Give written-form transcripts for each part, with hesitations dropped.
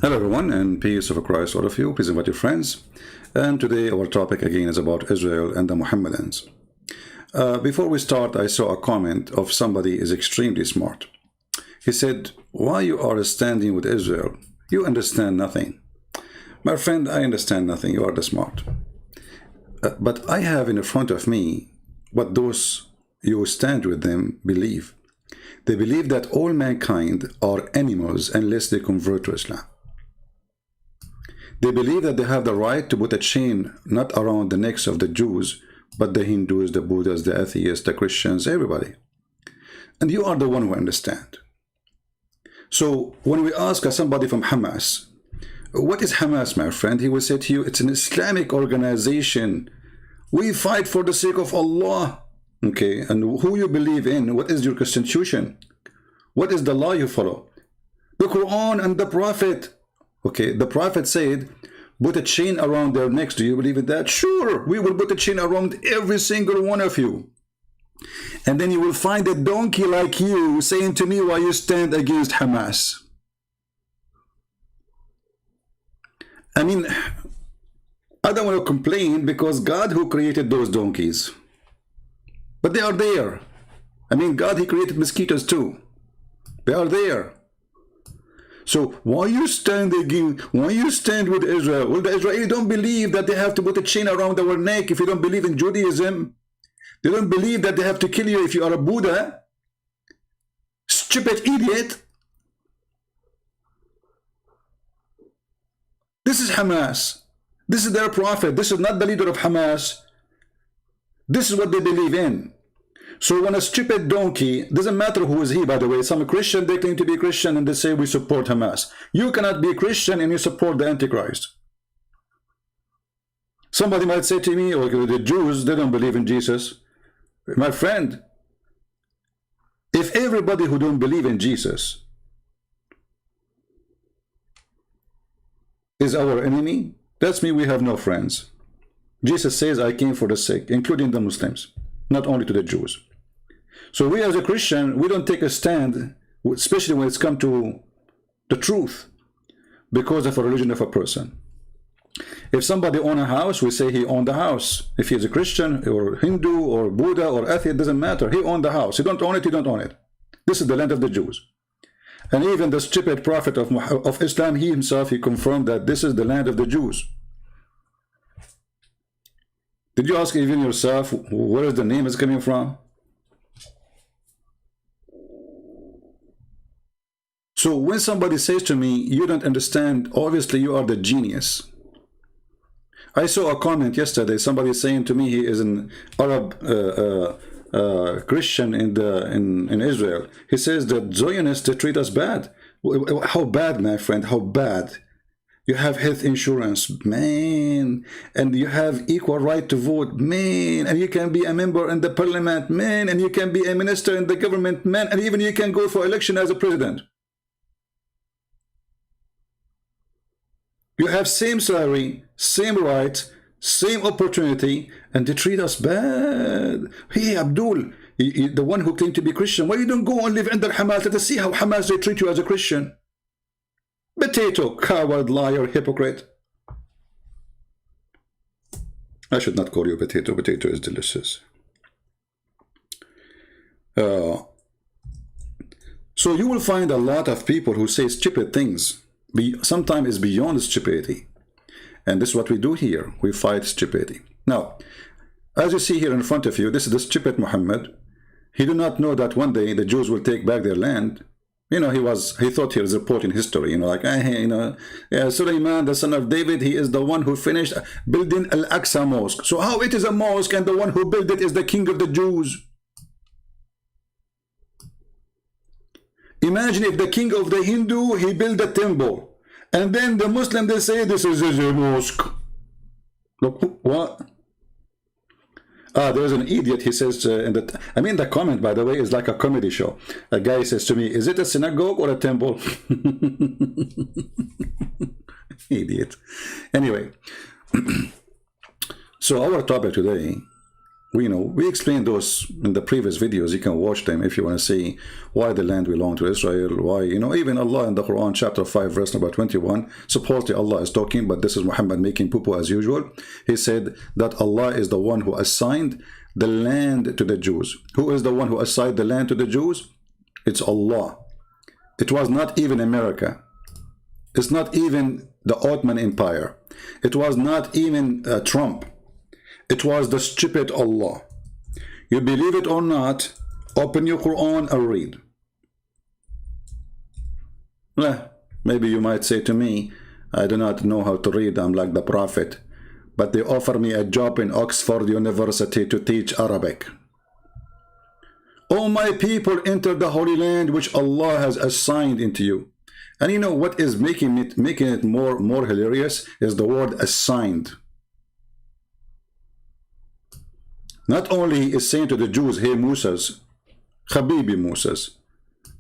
Hello everyone, and peace of Christ all of you. Please invite your friends. And today our topic again is about Israel and the Mohammedans. Before we start, I saw a comment of somebody is extremely smart. He said, "Why you are standing with Israel? You understand nothing." My friend, I understand nothing. You are the smart. But I have in front of me what those you stand with them believe. They believe that all mankind are animals unless they convert to Islam. They believe that they have the right to put a chain not around the necks of the Jews, but the Hindus, the Buddhists, the atheists, the Christians, everybody. And you are the one who understand. So when we ask somebody from Hamas, what is Hamas, my friend? He will say to you, it's an Islamic organization. We fight for the sake of Allah. Okay, and who you believe in? What is your constitution? What is the law you follow? The Quran and the Prophet. Okay, the Prophet said, put a chain around their necks. Do you believe in that? Sure, we will put a chain around every single one of you. And then you will find a donkey like you saying to me, why you stand against Hamas? I mean, I don't want to complain because God who created those donkeys. But they are there. I mean, God, he created mosquitoes too. They are there. So why you stand again? Why you stand with Israel? Well, the Israelis don't believe that they have to put a chain around our neck if you don't believe in Judaism. They don't believe that they have to kill you if you are a Buddha. Stupid idiot. This is Hamas. This is their prophet. This is not the leader of Hamas. This is what they believe in. So when a stupid donkey, doesn't matter who is he, by the way, some Christian, they claim to be Christian and they say we support Hamas. You cannot be a Christian and you support the Antichrist. Somebody might say to me, okay, the Jews, they don't believe in Jesus. My friend, if everybody who don't believe in Jesus is our enemy, that's mean we have no friends. Jesus says, I came for the sick, including the Muslims, not only to the Jews. So we as a Christian, we don't take a stand, especially when it's come to the truth, because of a religion of a person. If somebody owns a house, we say he owned the house. If he is a Christian or Hindu or Buddha or atheist, it doesn't matter. He owned the house. He don't own it, he don't own it. This is the land of the Jews. And even the stupid prophet of Islam, he himself, he confirmed that this is the land of the Jews. Did you ask even yourself where is the name is coming from? So when somebody says to me, you don't understand, obviously you are the genius. I saw a comment yesterday, somebody saying to me he is an Arab Christian in Israel. He says that Zionists, they treat us bad. How bad, my friend, how bad? You have health insurance, man, and you have equal right to vote, man, and you can be a member in the parliament, man, and you can be a minister in the government, man, and even you can go for election as a president. You have same salary, same rights, same opportunity, and they treat us bad. Hey, Abdul, the one who claimed to be Christian, why you don't go and live under Hamas? Let us see how Hamas they treat you as a Christian. Potato, coward, liar, hypocrite. I should not call you potato. Potato is delicious. So you will find a lot of people who say stupid things. Sometimes it's beyond stupidity. And this is what we do here. We fight stupidity. Now, as you see here in front of you, this is the stupid Muhammad. He did not know that one day the Jews will take back their land. You know, he thought he was reporting history, you know, like, yeah, Sulaiman, the son of David, he is the one who finished building Al-Aqsa Mosque. So how it is a mosque and the one who built it is the king of the Jews? Imagine if the king of the Hindu, he built a temple. And then the Muslim, they say this is a mosque. Look, what? There's an idiot, he says, I mean, the comment, by the way, is like a comedy show. A guy says to me, is it a synagogue or a temple? Idiot. Anyway, so our topic today we explained those in the previous videos. You can watch them if you want to see why the land belonged to Israel, why, even Allah in the Quran chapter 5 verse number 21, supposedly Allah is talking, but this is Muhammad making poo-poo as usual. He said that Allah is the one who assigned the land to the Jews. Who is the one who assigned the land to the Jews? It's Allah. It was not even America. It's not even the Ottoman Empire. It was not even Trump. It was the stupid Allah. You believe it or not, open your Quran and read. Well, maybe you might say to me, I do not know how to read, I'm like the Prophet. But they offer me a job in Oxford University to teach Arabic. O my people, enter the Holy Land which Allah has assigned into you. And you know what is making it more hilarious is the word assigned. Not only is saying to the Jews, hey Musas, Habibi Musas,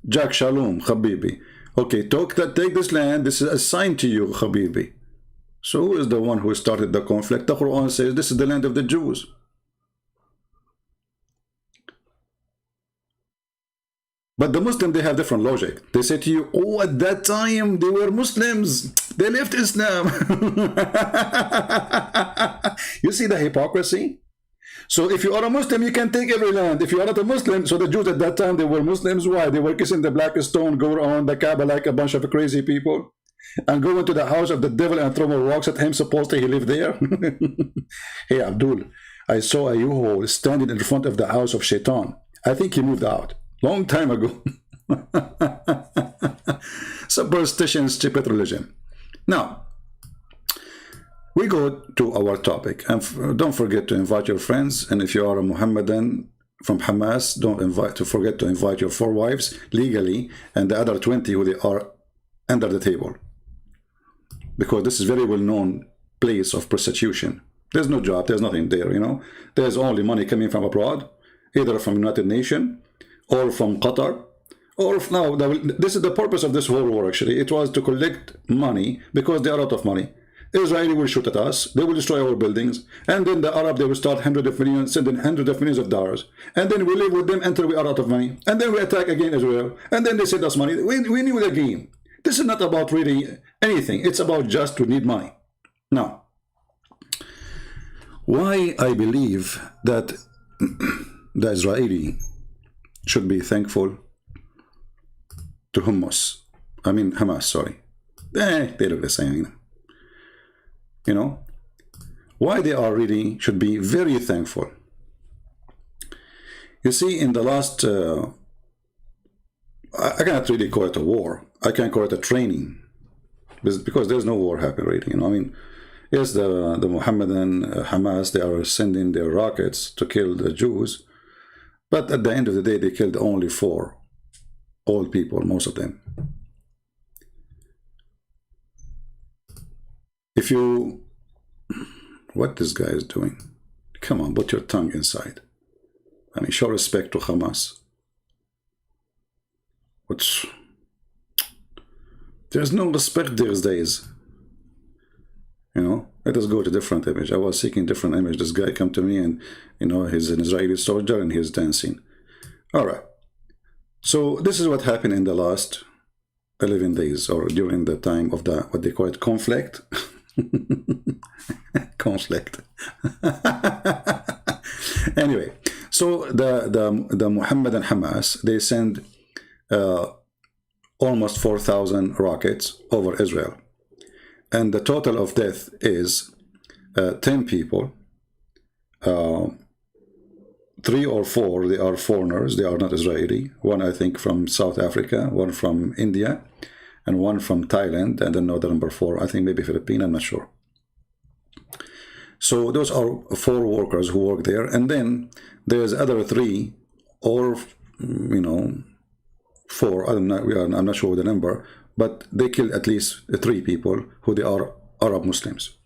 Jack Shalom, Habibi. Okay, take this land, this is assigned to you, Habibi. So who is the one who started the conflict? The Quran says this is the land of the Jews. But the Muslims, they have different logic. They say to you, oh, at that time, they were Muslims. They left Islam. You see the hypocrisy? So if you are a Muslim, you can take every land. If you are not a Muslim, so the Jews at that time, they were Muslims. Why? They were kissing the black stone, go around the Kaaba like a bunch of crazy people, and go into the house of the devil and throw more rocks at him. Supposedly he lived there. Hey, Abdul, I saw a U-Haul standing in front of the house of Shaitan. I think he moved out. Long time ago. Superstition, stupid religion. Now, we go to our topic. And don't forget to invite your friends. And if you are a Mohammedan from Hamas, don't forget to invite your 4 wives legally and the other 20 who they are under the table. Because this is very well-known place of prostitution. There's no job, there's nothing there, There's only money coming from abroad, either from United Nations, or from Qatar, or now, this is the purpose of this whole war actually. It was to collect money because they are out of money. Israel will shoot at us, they will destroy our buildings, and then the Arab, they will start hundreds of millions, sending hundreds of millions of dollars. And then we live with them until we are out of money. And then we attack again Israel. And then they send us money. We knew the game. This is not about really anything. It's about just to need money. Now, why I believe that the Israeli should be thankful to Hamas, sorry. They look the same. Why they are really should be very thankful. You see, in the last, I cannot really call it a war. I can call it a training, because there's no war happening really. Yes, the Mohammedan Hamas, they are sending their rockets to kill the Jews, but at the end of the day, they killed only 4 old people, most of them. What this guy is doing? Come on, put your tongue inside. Show respect to Hamas. There's no respect these days. Let us go to different image. I was seeking different image. This guy come to me and, he's an Israeli soldier and he's dancing. All right. So this is what happened in the last 11 days or during the time of the, what they call it, conflict. Conflict. Anyway, so the Mohammedan Hamas, they send almost 4,000 rockets over Israel. And the total of death is 10 people. 3 or 4, they are foreigners, they are not Israeli. 1, I think, from South Africa, 1 from India, and 1 from Thailand, and another number 4, I think maybe Philippines, I'm not sure. So those are 4 workers who work there, and then there's other 3 or 4, I'm not sure the number, but they killed at least 3 people who they are Arab Muslims.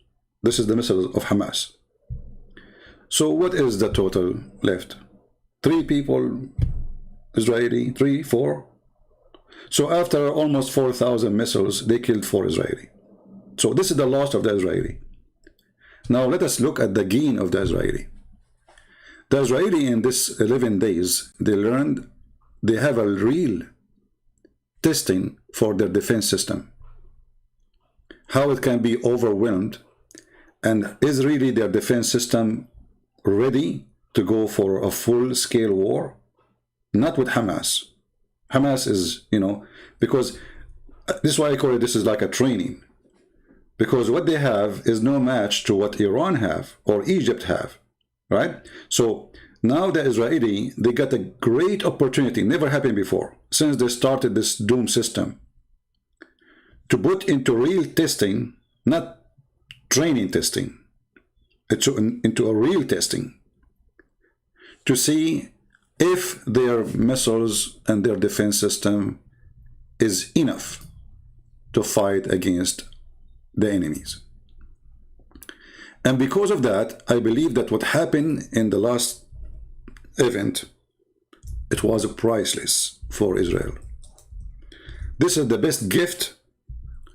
This is the missile of Hamas. So what is the total left? 3 people Israeli, 3, 4. So after almost 4,000 missiles, they killed 4 Israeli. So this is the loss of the Israeli. Now let us look at the gain of the Israeli. The Israeli in this 11 days, they learned they have a real testing for their defense system. How it can be overwhelmed, and is really their defense system ready to go for a full-scale war? Not with Hamas. Hamas is, you know, because this is why I call it, this is like a training. Because what they have is no match to what Iran have or Egypt have, right? So now the Israeli, they got a great opportunity, never happened before, since they started this doom system, to put into real testing, not training testing, into a real testing, to see if their missiles and their defense system is enough to fight against the enemies. And because of that, I believe that what happened in the last event, it was priceless for Israel. This is the best gift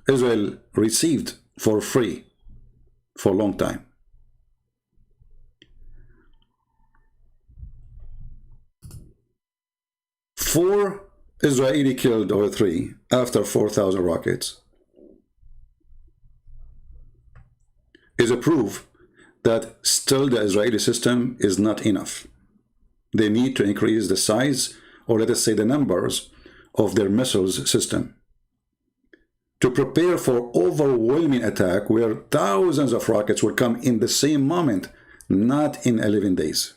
Israel received for free for a long time. Four Israeli killed over 3 after 4,000 rockets is a proof that still the Israeli system is not enough. They need to increase the size, or let us say the numbers, of their missiles system to prepare for overwhelming attack where thousands of rockets will come in the same moment, not in 11 days.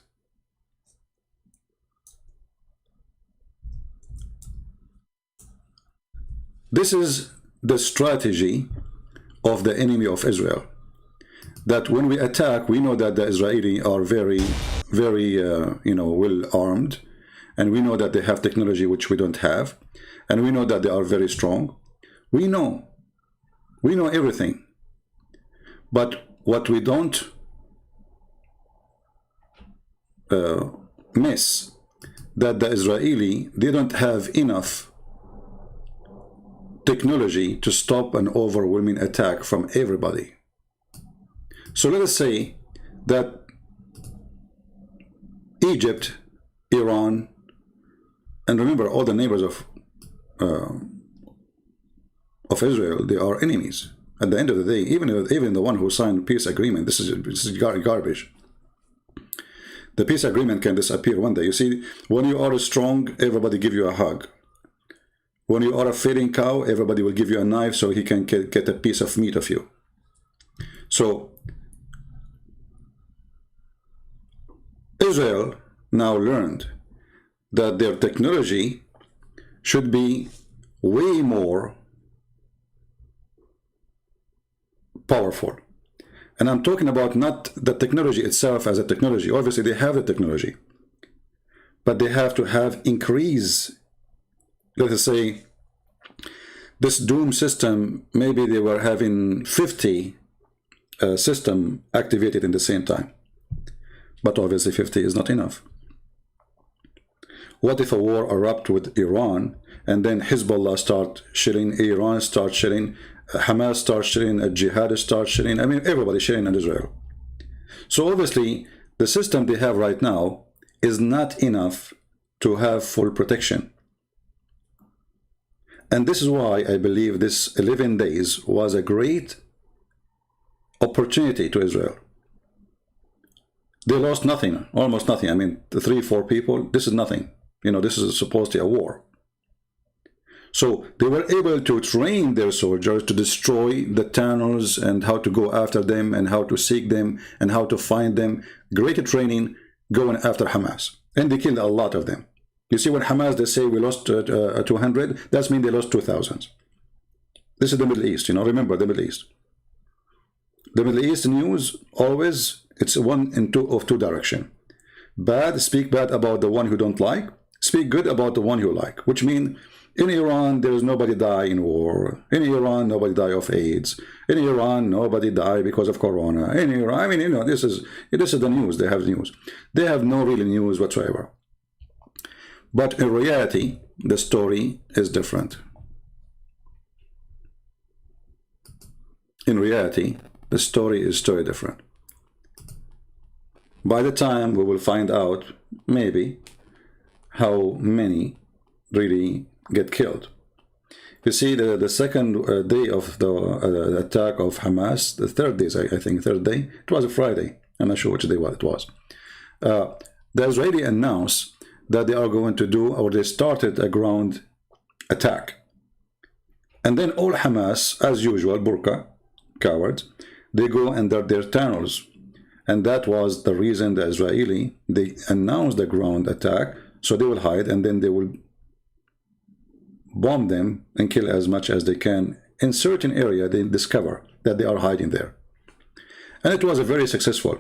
This is the strategy of the enemy of Israel. That when we attack, we know that the Israeli are very well armed, and we know that they have technology which we don't have, and we know that they are very strong. We know everything. But what we don't miss, that the Israeli, they don't have enough technology to stop an overwhelming attack from everybody. So let us say that Egypt, Iran, and remember all the neighbors of Israel, they are enemies. At the end of the day, even the one who signed peace agreement, this is garbage. The peace agreement can disappear one day. You see, when you are strong, everybody give you a hug. When you are a failing cow, everybody will give you a knife so he can get a piece of meat of you. So Israel now learned that their technology should be way more powerful. And I'm talking about not the technology itself as a technology. Obviously, they have the technology. But they have to have increase. Let us say, this doom system, maybe they were having 50 system activated in the same time. But obviously 50 is not enough. What if a war erupt with Iran, and then Hezbollah start shelling, Iran start shelling, Hamas start shelling, Jihad start shelling, I mean everybody shelling in Israel. So obviously the system they have right now is not enough to have full protection. And this is why I believe this 11 days was a great opportunity to Israel. They lost nothing, almost nothing. I mean, the 3-4 people, this is nothing. You know, this is supposed to be a war. So they were able to train their soldiers to destroy the tunnels and how to go after them and how to seek them and how to find them. Great training going after Hamas. And they killed a lot of them. You see, when Hamas, they say we lost 200, that means they lost 2,000. This is the Middle East, you know, remember the Middle East. The Middle East news, always, it's one in two direction. Bad, speak bad about the one who don't like. Speak good about the one you like. Which means, in Iran, there is nobody die in war. In Iran, nobody die of AIDS. In Iran, nobody die because of Corona. In Iran, I mean, you know, this is the news. They have news. They have no real news whatsoever. But in reality, the story is different. In reality, the story is different. By the time we will find out, maybe, how many really get killed. You see, the second day of the attack of Hamas, the third day, I think, third day, it was a Friday. I'm not sure which day it was. The Israeli announced that they are going to do, or they started a ground attack. And then all Hamas, as usual, burqa, cowards, they go under their tunnels. And that was the reason they announced the ground attack, so they will hide, and then they will bomb them and kill as much as they can in certain area they discover that they are hiding there. And it was a very successful.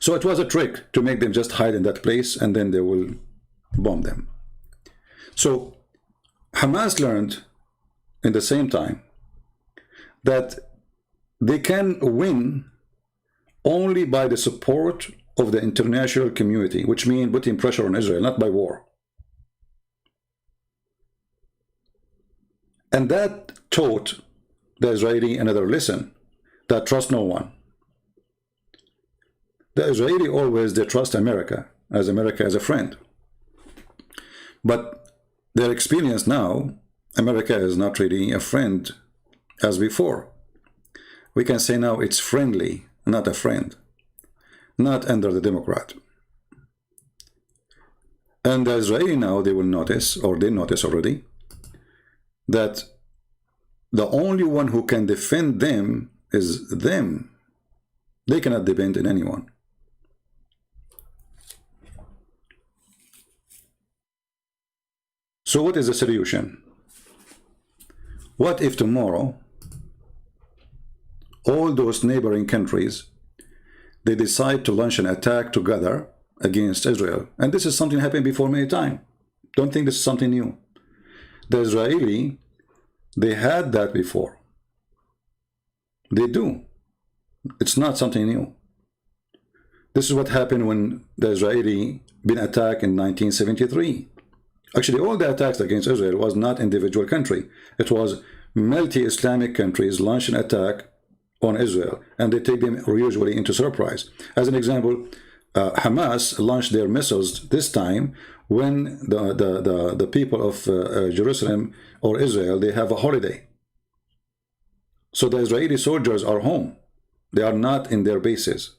So it was a trick to make them just hide in that place, and then they will bomb them. So Hamas learned in the same time that they can win only by the support of the international community, which means putting pressure on Israel, not by war. And that taught the Israeli another lesson, that trust no one. The Israeli always, they trust America as a friend. But their experience now, America is not really a friend as before. We can say now it's friendly, not a friend, not under the Democrat. And the Israeli now, they will notice, or they notice already, that the only one who can defend them is them. They cannot depend on anyone. So what is the solution? What if tomorrow all those neighboring countries, they decide to launch an attack together against Israel? And this is something happened before many times. Don't think this is something new. The Israeli, they had that before. They do. It's not something new. This is what happened when the Israeli been attacked in 1973. Actually, all the attacks against Israel was not individual country. It was multi-Islamic countries launch an attack on Israel, and they take them usually into surprise. As an example, Hamas launched their missiles this time when the people of Jerusalem or Israel, they have a holiday. So the Israeli soldiers are home. They are not in their bases.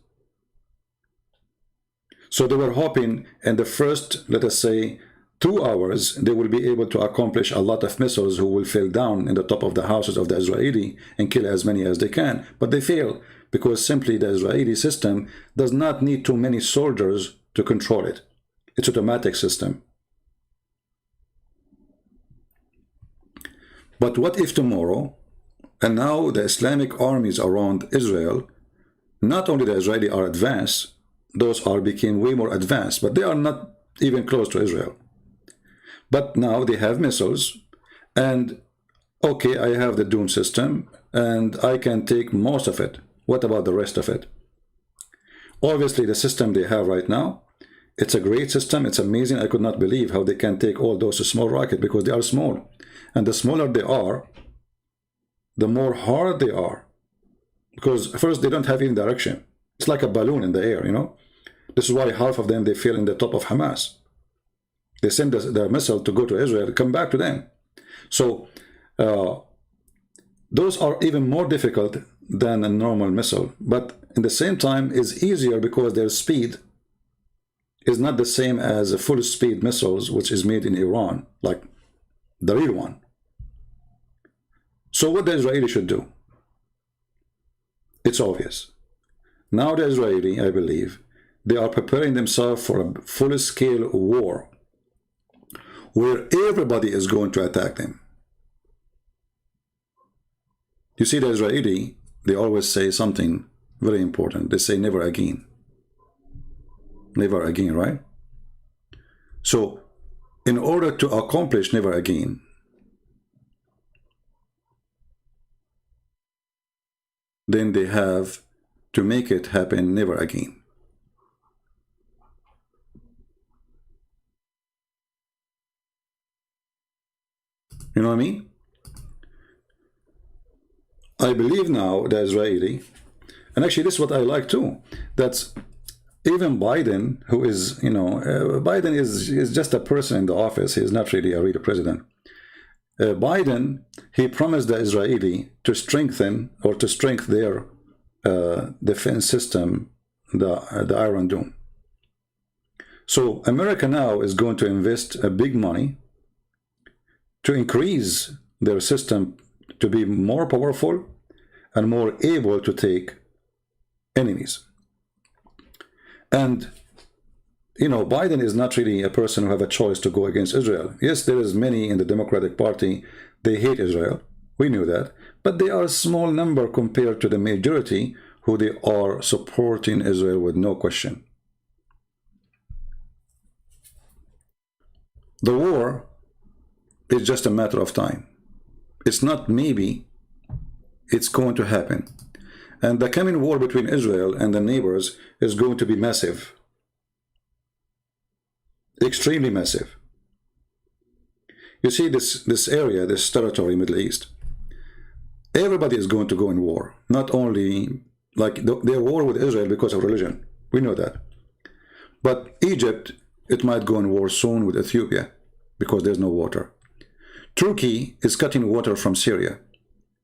So they were hoping in the first, let us say, 2 hours, they will be able to accomplish a lot of missiles who will fall down in the top of the houses of the Israeli and kill as many as they can. But they fail because simply the Israeli system does not need too many soldiers to control it. It's an automatic system. But what if tomorrow, and now the Islamic armies around Israel, not only the Israeli are advanced, those are became way more advanced, but they are not even close to Israel. But now they have missiles, and okay, I have the Doom system, and I can take most of it. What about the rest of it? Obviously, the system they have right now, it's a great system. It's amazing. I could not believe how they can take all those small rockets, because they are small. And the smaller they are, the more hard they are. Because first, they don't have any direction. It's like a balloon in the air, you know. This is why half of them, they fell in the top of Hamas. They send the missile to go to Israel, come back to them. So those are even more difficult than a normal missile. But in the same time, is easier because their speed is not the same as a full speed missiles, which is made in Iran, like the real one. So what the Israeli should do? It's obvious. Now the Israeli, I believe, they are preparing themselves for a full-scale war where everybody is going to attack them. You see, the Israeli, they always say something very important. They say never again. Never again, right? So, in order to accomplish never again, then they have to make it happen never again. You know what I mean? I believe now the Israeli, and actually this is what I like too, that Even Biden, who is, Biden is just a person in the office. He is not really a real president. Biden, he promised the Israeli to strengthen or to strengthen their defense system, the Iron Dome. So America now is going to invest a big money to increase their system to be more powerful and more able to take enemies. And Biden is not really a person who have a choice to go against Israel. Yes, there is many in the Democratic Party, they hate Israel. We knew that. But they are a small number compared to the majority who they are supporting Israel with no question. The war is just a matter of time. It's not maybe, it's going to happen. And the coming war between Israel and the neighbors is going to be massive. Extremely massive. You see this area, this territory, Middle East, everybody is going to go in war. Not only, like, they're war with Israel because of religion. We know that. But Egypt, it might go in war soon with Ethiopia because there's no water. Turkey is cutting water from Syria.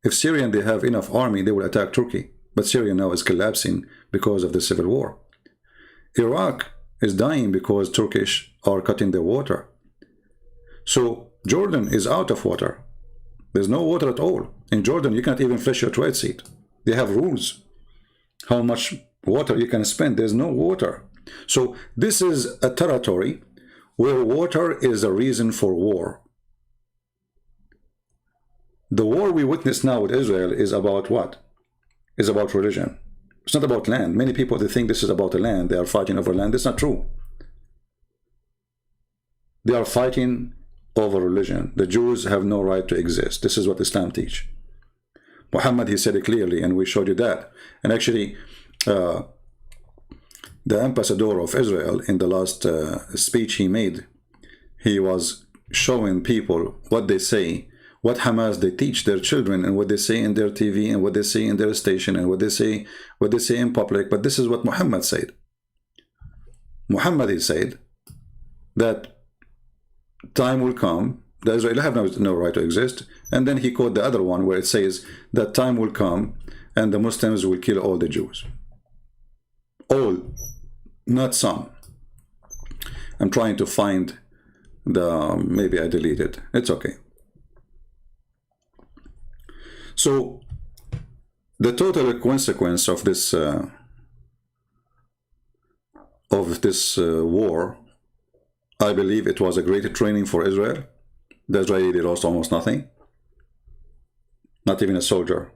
If Syrian, they have enough army, they will attack Turkey. But Syria now is collapsing because of the civil war. Iraq is dying because Turkish are cutting their water. So Jordan is out of water. There's no water at all. In Jordan, you can't even flush your toilet seat. They have rules how much water you can spend. There's no water. So this is a territory where water is a reason for war. The war we witness now with Israel is about what? Is about religion. It's not about land. Many people, they think this is about the land. They are fighting over land. That's not true. They are fighting over religion. The Jews have no right to exist. This is what Islam teach. Muhammad, he said it clearly, and we showed you that. And actually, the ambassador of Israel, in the last speech he made, he was showing people what they say, what Hamas they teach their children, and what they say in their TV, and what they say in their station, and what they say in public. But this is what Muhammad said. Muhammad, he said that time will come, the Israelis have no right to exist. And then he quoted the other one where it says that time will come and the Muslims will kill all the Jews. All, not some. I'm trying to find maybe I deleted. It's okay. So the total consequence of this war, I believe it was a great training for Israel. The Israeli lost almost nothing, not even a soldier.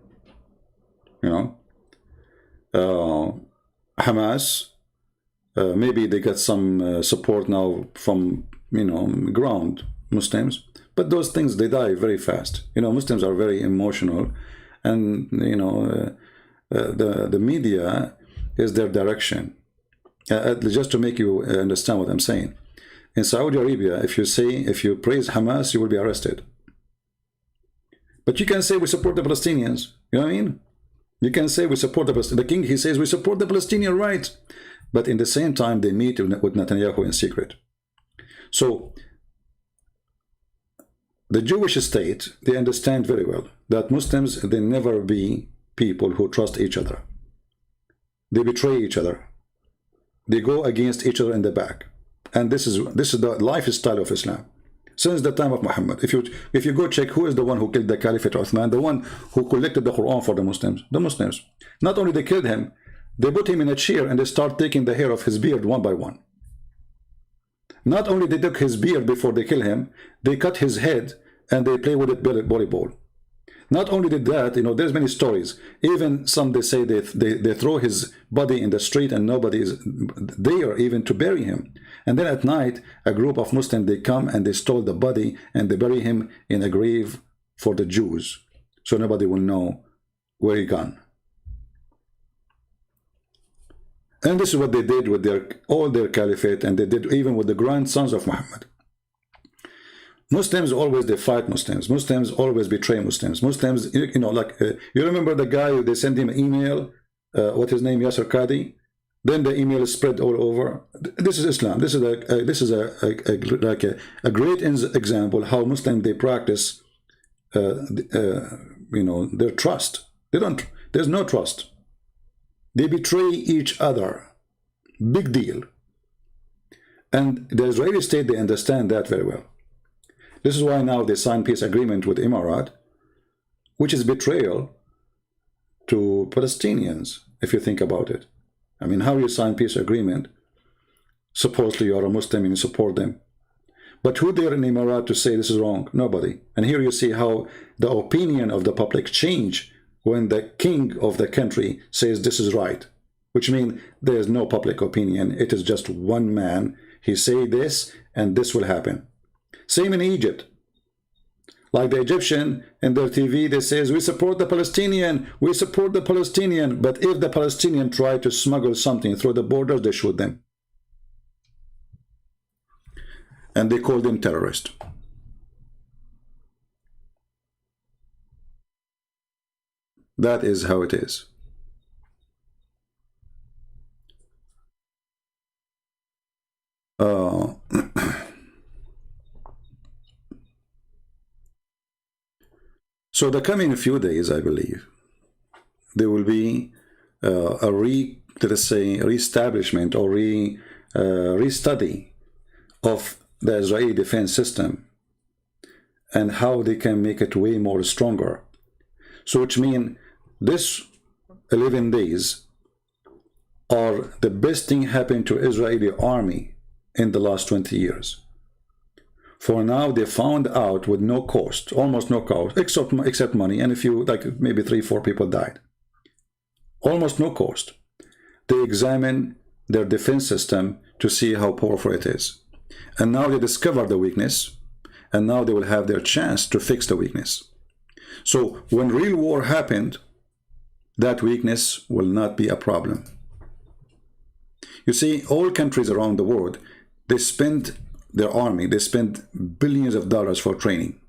Hamas, maybe they get some support now from ground Muslims. But those things, they die very fast. Muslims are very emotional, and the media is their direction. Just to make you understand what I'm saying, in Saudi Arabia, if you praise Hamas, you will be arrested. But you can say we support the Palestinians. You know what I mean? You can say we support the king. He says we support the Palestinian rights, but in the same time they meet with Netanyahu in secret. So the Jewish state, they understand very well that Muslims, they never be people who trust each other. They betray each other. They go against each other in the back. And this is the lifestyle of Islam since the time of Muhammad. If you go check who is the one who killed the Caliphate Uthman, the one who collected the Quran for the Muslims. Not only they killed him, they put him in a chair and they start taking the hair of his beard one by one. Not only they took his beard before they kill him, they cut his head and they play with it volleyball. Not only did that, there's many stories. Even some, they say they throw his body in the street and nobody is there even to bury him. And then at night, a group of Muslims, they come and they stole the body and they bury him in a grave for the Jews. So nobody will know where he gone. And this is what they did with all their caliphate, and they did even with the grandsons of Muhammad. Muslims always, they fight Muslims. Muslims always betray Muslims. Muslims, you remember the guy, they sent him an email, what his name, Yasser Qadi? Then the email is spread all over. This is Islam. This is a great example how Muslims, they practice you know, their trust. They don't. There's no trust. They betray each other. Big deal. And the Israeli state, they understand that very well. This is why now they sign peace agreement with Emirat, which is betrayal to Palestinians, if you think about it. I mean, how you sign peace agreement? Supposedly you are a Muslim and you support them. But who there in Emirat to say this is wrong? Nobody. And here you see how the opinion of the public change when the king of the country says this is right, which means there is no public opinion. It is just one man. He say this and this will happen. Same in Egypt. Like the Egyptian in their TV, they says, we support the Palestinian, we support the Palestinian. But if the Palestinian try to smuggle something through the borders, they shoot them. And they call them terrorists. That is how it is. So the coming few days, I believe, there will be let us say, reestablishment or restudy of the Israeli defense system and how they can make it way more stronger. So which means this 11 days are the best thing happened to Israeli army in the last 20 years. For now, they found out with no cost, almost no cost, except money, and a few, like maybe 3-4 people died. Almost no cost. They examine their defense system to see how powerful it is. And now they discover the weakness, and now they will have their chance to fix the weakness. So when real war happened, that weakness will not be a problem. You see, all countries around the world, they spend their army, they spend billions of dollars for training.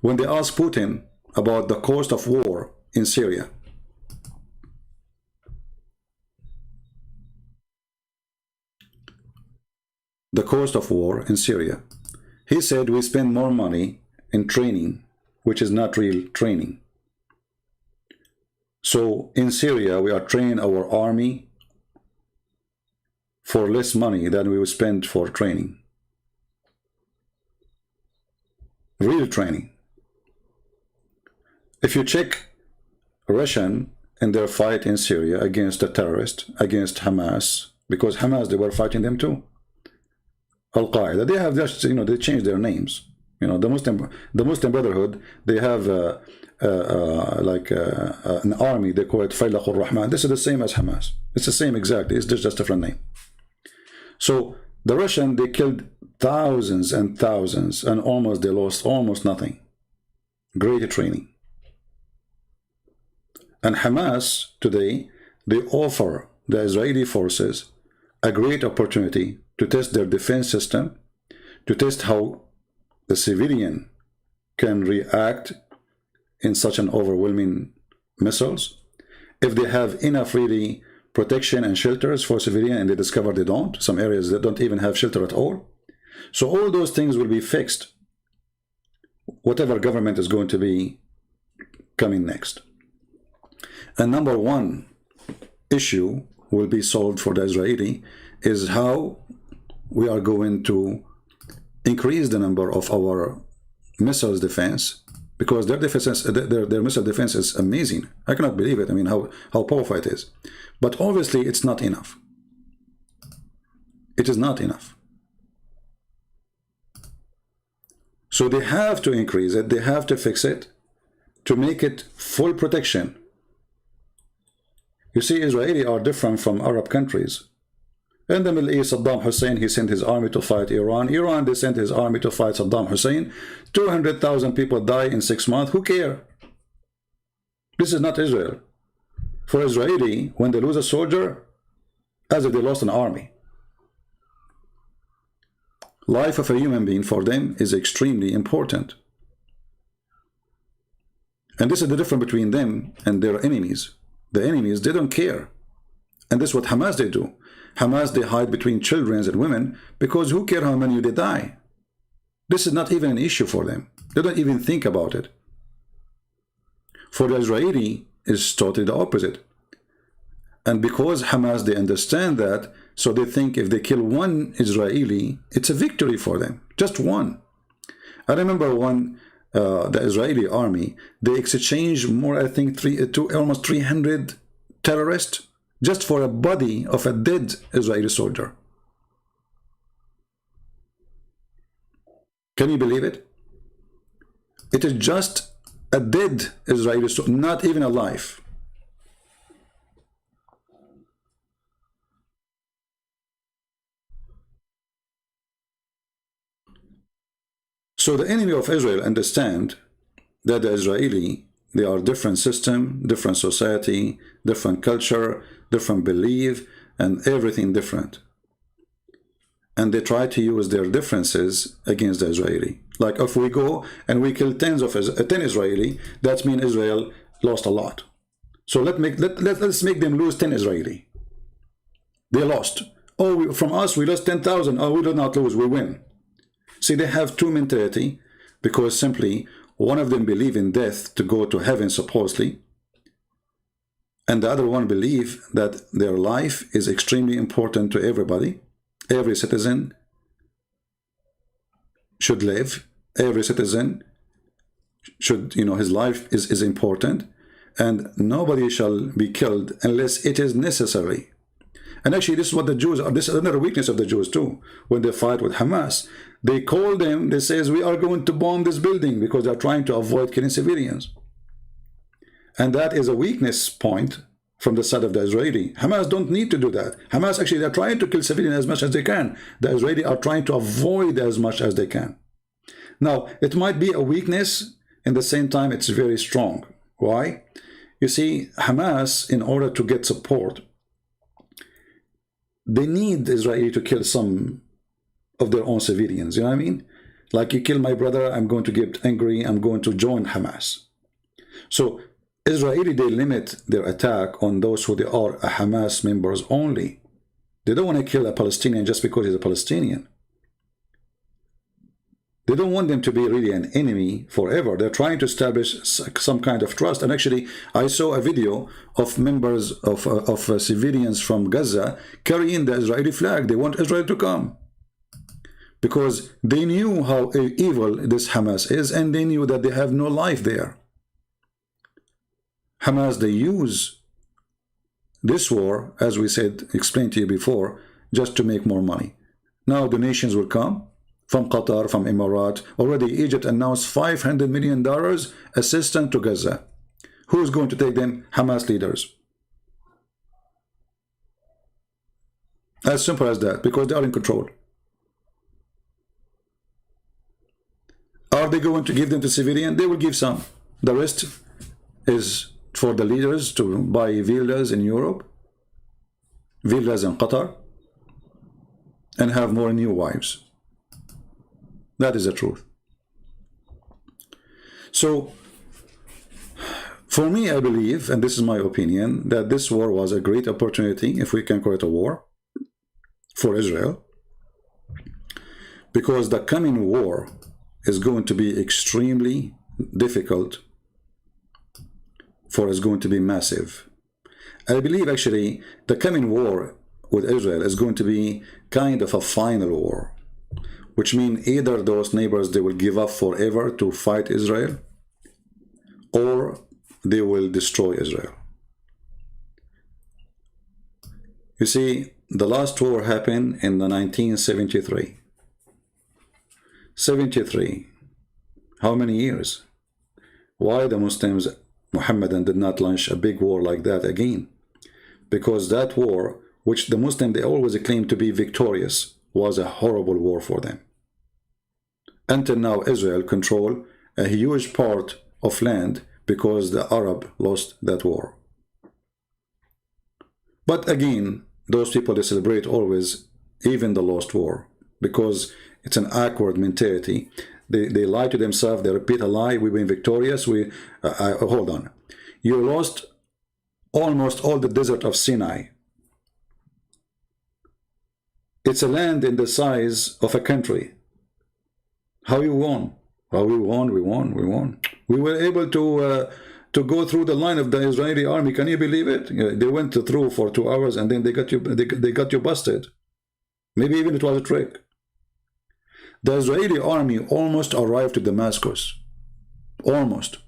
When they ask Putin about the cost of war in Syria, he said we spend more money in training, which is not real training. So in Syria, we are training our army for less money than we would spend for training. Real training. If you check Russian in their fight in Syria against the terrorists, against Hamas, because Hamas, they were fighting them too. Al-Qaeda, they have just, you know, they changed their names. You know, the Muslim Brotherhood, they have an army, they call it Faylaqur Rahman. This is the same as Hamas. It's the same exactly, it's just a different name. So the Russian, they killed thousands and thousands, and almost they lost almost nothing. Great training. And Hamas today, they offer the Israeli forces a great opportunity to test their defense system, to test how the civilian can react in such an overwhelming missiles. If they have enough really protection and shelters for civilian, and they discover they don't. Some areas that don't even have shelter at all. So all those things will be fixed, whatever government is going to be coming next. And number one issue will be solved for the Israeli is how we are going to increase the number of our missiles defense, because their defense, their missile defense is amazing. I cannot believe it. I mean, how powerful it is. But obviously, it's not enough. It is not enough. So they have to increase it. They have to fix it to make it full protection. You see, Israeli are different from Arab countries. In the Middle East, Saddam Hussein, he sent his army to fight Iran. Iran, they sent his army to fight Saddam Hussein. 200,000 people die in 6 months. Who care? This is not Israel. For Israeli, when they lose a soldier, as if they lost an army. Life of a human being for them is extremely important. And this is the difference between them and their enemies. The enemies, they don't care. And this is what Hamas they do. Hamas, they hide between children and women because who cares how many they die? This is not even an issue for them. They don't even think about it. For the Israeli, it's totally the opposite. And because Hamas, they understand that, so they think if they kill one Israeli, it's a victory for them. Just one. I remember the Israeli army, they exchanged more, I think, almost 300 terrorists just for a body of a dead Israeli soldier. Can you believe it? It is just a dead Israeli soldier, not even alive. So the enemy of Israel understand that the Israeli, they are different system, different society, different culture, different belief, and everything different. And they try to use their differences against the Israeli. Like if we go and we kill 10 Israeli, that means Israel lost a lot. So let's make them lose 10 Israeli. They lost. Oh, from us we lost 10,000. Oh, we did not lose, we win. See, they have two mentality because simply one of them believe in death to go to heaven supposedly, and the other one believe that their life is extremely important to everybody. Every citizen should live. Every citizen should, his life is important, and nobody shall be killed unless it is necessary. And actually, this is what the Jews are. This is another weakness of the Jews too. When they fight with Hamas, they call them, they says, we are going to bomb this building because they're trying to avoid killing civilians. And that is a weakness point from the side of the Israeli. Hamas don't need to do that. Hamas, actually, they're trying to kill civilians as much as they can. The Israeli are trying to avoid as much as they can. Now, it might be a weakness, in the same time, it's very strong. Why? You see, Hamas, in order to get support, they need Israeli to kill some of their own civilians. You know what I mean? Like, you kill my brother, I'm going to get angry, I'm going to join Hamas. So Israeli, they limit their attack on those who they are Hamas members only. They don't want to kill a Palestinian just because he's a Palestinian. They don't want them to be really an enemy forever. They're trying to establish some kind of trust. And actually, I saw a video of members of civilians from Gaza carrying the Israeli flag. They want Israel to come because they knew how evil this Hamas is, and they knew that they have no life there. Hamas, they use this war, as we said, explained to you before, just to make more money. Now donations will come from Qatar, from Emirates. Already Egypt announced $500 million assistance to Gaza. Who's going to take them? Hamas leaders. As simple as that, because they are in control. Are they going to give them to civilian? They will give some. The rest is for the leaders to buy villas in Europe, villas in Qatar, and have more new wives. That is the truth. So, for me, I believe, and this is my opinion, that this war was a great opportunity, if we can call it a war, for Israel, because the coming war is going to be extremely difficult, for it's going to be massive. I believe, actually, the coming war with Israel is going to be kind of a final war, which means either those neighbors, they will give up forever to fight Israel, or they will destroy Israel. You see, the last war happened in the 1973. 73. How many years? Why the Muslims, Muhammadan, did not launch a big war like that again? Because that war, which the Muslims, they always claim to be victorious, was a horrible war for them. Until now, Israel controlled a huge part of land because the Arab lost that war. But again, those people, they celebrate always even the lost war because it's an awkward mentality. They lie to themselves. They repeat a lie. We've been victorious. Hold on. You lost almost all the desert of Sinai It's a land in the size of a country. How you won? How we won? We won. We won. We were able to go through the line of the Israeli army. Can you believe it? They went through for 2 hours and then they got you. They got you busted. Maybe even it was a trick. The Israeli army almost arrived to Damascus. Almost.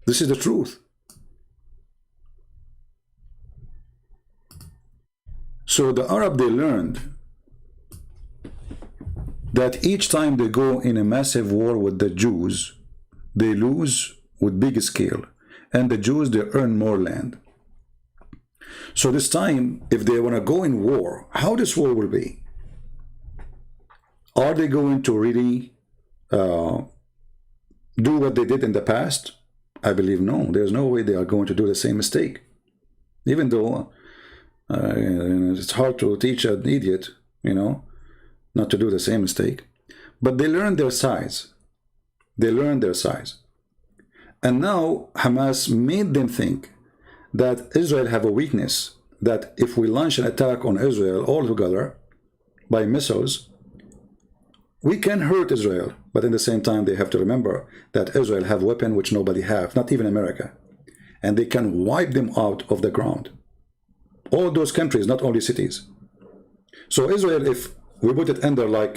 This is the truth. So the Arab, they learned that each time they go in a massive war with the Jews, they lose with big scale. And the Jews, they earn more land. So this time, if they want to go in war, how this war will be? Are they going to really do what they did in the past? I believe no. There's no way they are going to do the same mistake. Even though it's hard to teach an idiot, not to do the same mistake. But they learned their size. They learned their size. And now Hamas made them think that Israel have a weakness, that if we launch an attack on Israel altogether by missiles, we can hurt Israel. But at the same time, they have to remember that Israel have weapons which nobody have, not even America. And they can wipe them out of the ground. All those countries, not only cities. So Israel, if we put it under like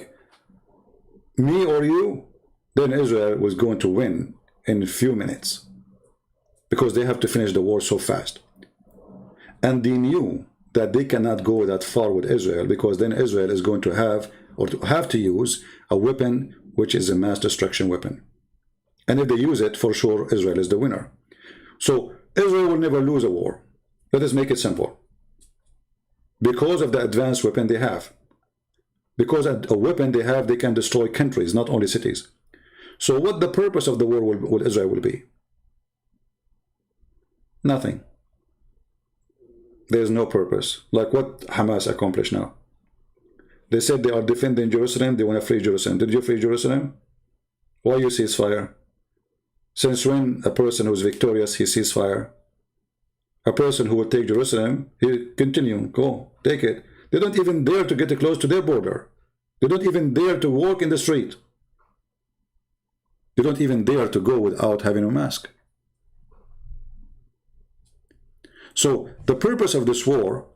me or you, then Israel was going to win in a few minutes. Because they have to finish the war so fast. And they knew that they cannot go that far with Israel, because then Israel is going to have to use a weapon which is a mass destruction weapon. And if they use it, for sure, Israel is the winner. So Israel will never lose a war. Let us make it simple. Because of the advanced weapon they have. Because a weapon they have, they can destroy countries, not only cities. So what the purpose of the war with Israel will be? Nothing. There's no purpose. Like what Hamas accomplished now. They said they are defending Jerusalem, they want to free Jerusalem. Did you free Jerusalem? Why you ceasefire? Since when a person who is victorious, he ceasefire? A person who will take Jerusalem, he continue, go, take it. They don't even dare to get close to their border. They don't even dare to walk in the street. They don't even dare to go without having a mask. So the purpose of this war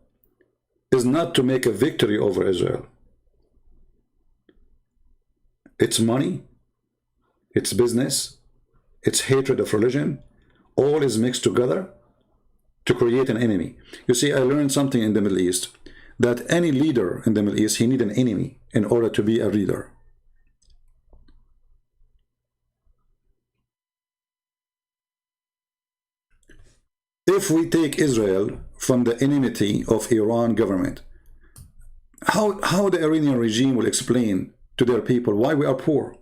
is not to make a victory over Israel. It's money, it's business, it's hatred of religion, all is mixed together to create an enemy. You see, I learned something in the Middle East, that any leader in the Middle East, he needs an enemy in order to be a leader. If we take Israel from the enmity of Iran government, how the Iranian regime will explain to their people why we are poor?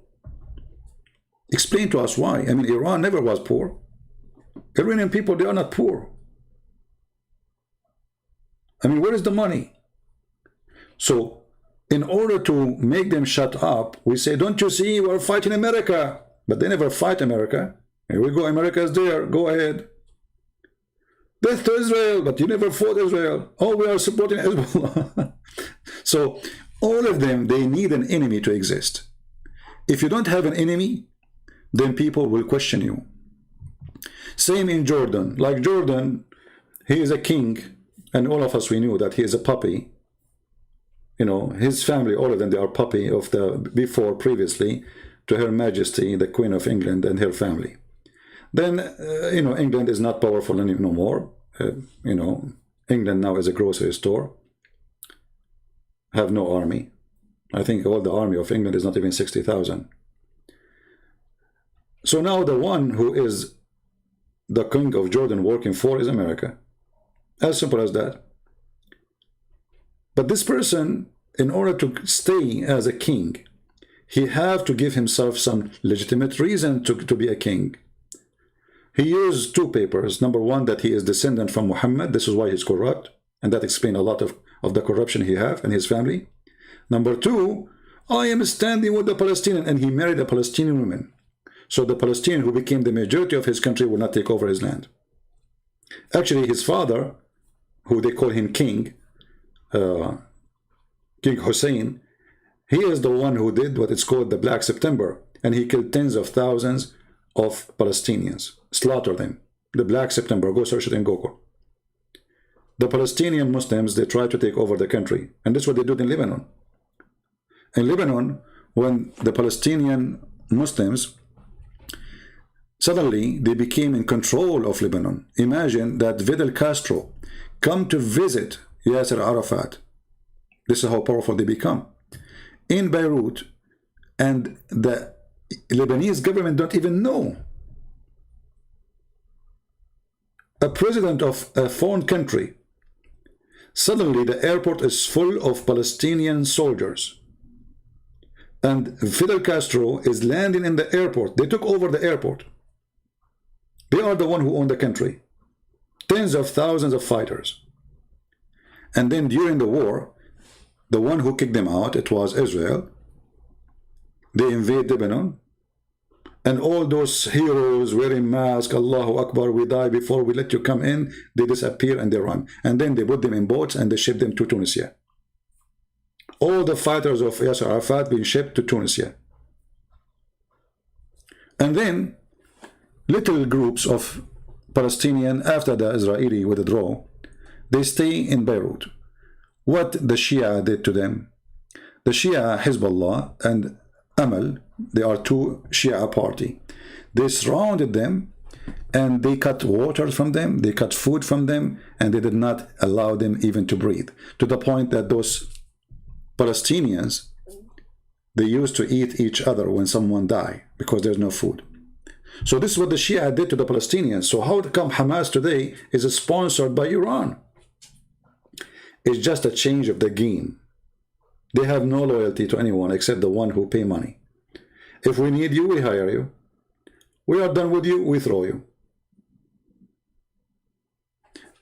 Explain to us why. I mean, Iran never was poor. Iranian people, they are not poor. I mean, where is the money? So, in order to make them shut up, we say, don't you see, we're fighting America. But they never fight America. Here we go, America is there, go ahead. Death to Israel, but you never fought Israel. Oh, we are supporting Israel. So, all of them, they need an enemy to exist. If you don't have an enemy, then people will question you. Same in Jordan. Like Jordan, he is a king, and all of us, we knew that he is a puppy. His family, all of them, they are puppy of previously, to Her Majesty, the Queen of England, and her family. Then, England is not powerful no more. England now is a grocery store. Have no army. I think all the army of England is not even 60,000. So now the one who is the king of Jordan working for is America. As simple as that. But this person, in order to stay as a king, he have to give himself some legitimate reason to be a king. He used two papers. Number one, that he is descendant from Muhammad. This is why he's corrupt. And that explains a lot of the corruption he have and his family. Number two, I am standing with the Palestinian. And he married a Palestinian woman. So the Palestinian who became the majority of his country will not take over his land. Actually, his father, who they call him king, King Hussein, he is the one who did what is called the Black September, and he killed tens of thousands of Palestinians, slaughtered them. The Black September, go search it in Google. The Palestinian Muslims, they tried to take over the country, and this is what they did in Lebanon. In Lebanon, when the Palestinian Muslims, suddenly they became in control of Lebanon. Imagine that Fidel Castro come to visit Yasser Arafat. This is how powerful they become. In Beirut, and the Lebanese government don't even know. A president of a foreign country, suddenly the airport is full of Palestinian soldiers. And Fidel Castro is landing in the airport. They took over the airport. They are the one who own the country. Tens of thousands of fighters. And then during the war, the one who kicked them out, it was Israel. They invade Lebanon. And all those heroes wearing masks, Allahu Akbar, we die before we let you come in, they disappear and they run. And then they put them in boats and they ship them to Tunisia. All the fighters of Yasser Arafat being shipped to Tunisia. And then little groups of Palestinian, after the Israeli withdrawal, they stay in Beirut. What the Shia did to them, the Shia, Hezbollah and Amal, they are two Shia party. They surrounded them and they cut water from them, they cut food from them, and they did not allow them even to breathe. To the point that those Palestinians, they used to eat each other when someone died because there's no food. So this is what the Shia did to the Palestinians. So how come Hamas today is sponsored by Iran? It's just a change of the game. They have no loyalty to anyone except the one who pay money. If we need you, we hire you. We are done with you, we throw you.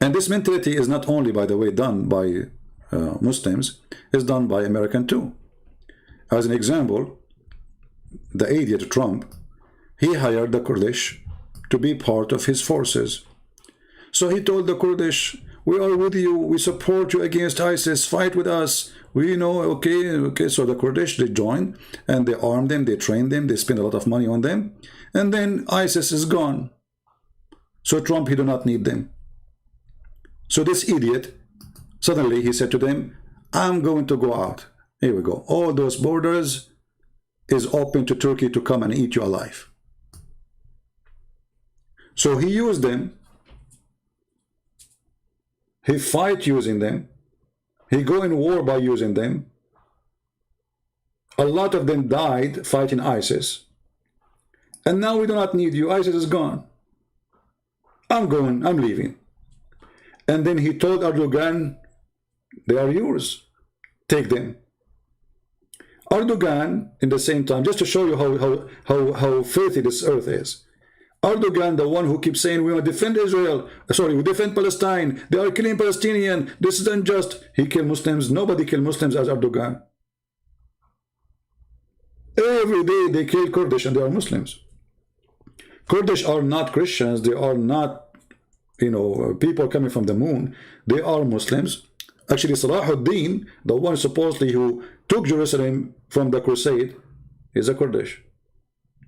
And this mentality is not only, by the way, done by Muslims, it's done by American too. As an example, the idiot Trump, he hired the Kurdish to be part of his forces. So he told the Kurdish, we are with you, we support you against ISIS, fight with us. We know, okay. So the Kurdish, they joined and they armed them, they trained them, they spent a lot of money on them. And then ISIS is gone. So Trump, he do not need them. So this idiot, suddenly he said to them, I'm going to go out. Here we go. All those borders is open to Turkey to come and eat you alive. So he used them. He fight using them. He go in war by using them. A lot of them died fighting ISIS. And now we do not need you. ISIS is gone. I'm going, I'm leaving. And then he told Erdogan, they are yours. Take them. Erdogan, in the same time, just to show you how filthy this earth is. Erdogan, the one who keeps saying we want to defend Israel, we defend Palestine, they are killing Palestinian, this is unjust. He killed Muslims. Nobody killed Muslims as Erdogan. Every day they kill Kurdish and they are Muslims. Kurdish are not Christians, they are not, people coming from the moon. They are Muslims. Actually, Salahuddin, the one supposedly who took Jerusalem from the crusade, is a Kurdish.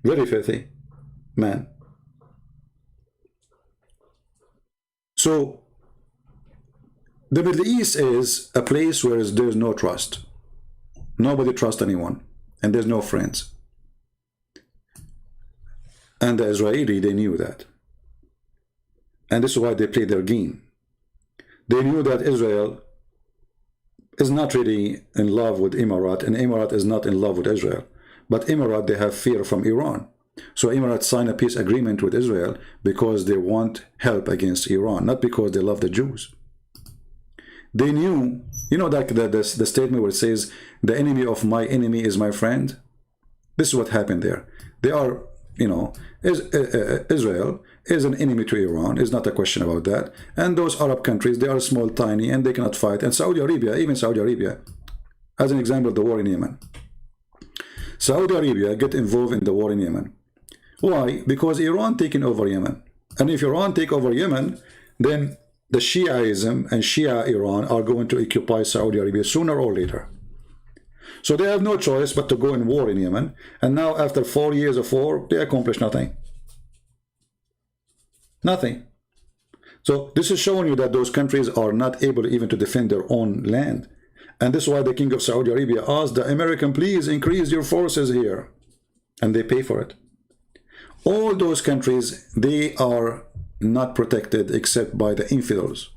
Very filthy man. So the Middle East is a place where there's no trust. Nobody trusts anyone, and there's no friends. And the Israeli, they knew that. And this is why they played their game. They knew that Israel is not really in love with Emirates, and Emirates is not in love with Israel. But Emirates, they have fear from Iran. So Emirates signed a peace agreement with Israel because they want help against Iran, not because they love the Jews. They knew, like the statement where it says, the enemy of my enemy is my friend. This is what happened there. They are, Israel is an enemy to Iran. It's not a question about that. And those Arab countries, they are small, tiny, and they cannot fight. And Saudi Arabia, even Saudi Arabia, as an example, the war in Yemen. Saudi Arabia get involved in the war in Yemen. Why? Because Iran taking over Yemen. And if Iran take over Yemen, then the Shiaism and Shia Iran are going to occupy Saudi Arabia sooner or later. So they have no choice but to go in war in Yemen. And now after 4 years of war, they accomplish nothing. Nothing. So this is showing you that those countries are not able even to defend their own land. And this is why the King of Saudi Arabia asked the American, please increase your forces here. And they pay for it. All those countries, they are not protected except by the infidels.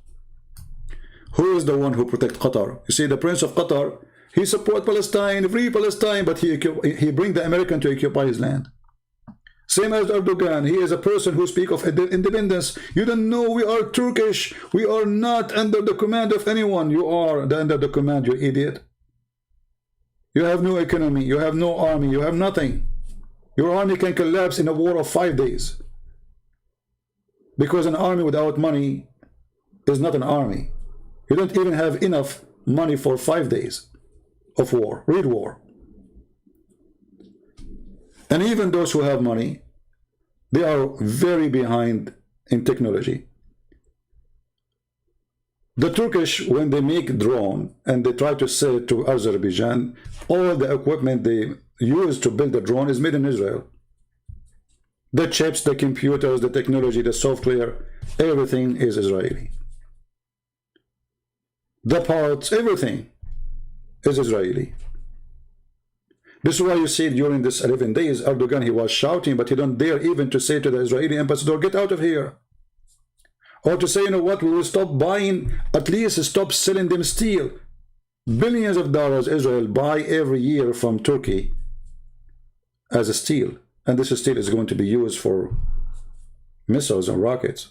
Who is the one who protects Qatar? You see, the Prince of Qatar, he supports Palestine, free Palestine, but he brings the American to occupy his land. Same as Erdogan, he is a person who speaks of independence. You don't know we are Turkish. We are not under the command of anyone. You are under the command, you idiot. You have no economy. You have no army. You have nothing. Your army can collapse in a war of 5 days. Because an army without money is not an army. You don't even have enough money for 5 days of war, real war. And even those who have money, they are very behind in technology. The Turkish, when they make drone and they try to sell it to Azerbaijan, all the equipment they use to build the drone is made in Israel. The chips, the computers, the technology, the software, everything is Israeli. The parts, everything is Israeli. This is why you see during this 11 days, Erdogan, he was shouting, but he don't dare even to say to the Israeli ambassador, get out of here. Or to say, you know what, we will stop buying, at least stop selling them steel. Billions of dollars Israel buy every year from Turkey as a steel. And this steel is going to be used for missiles and rockets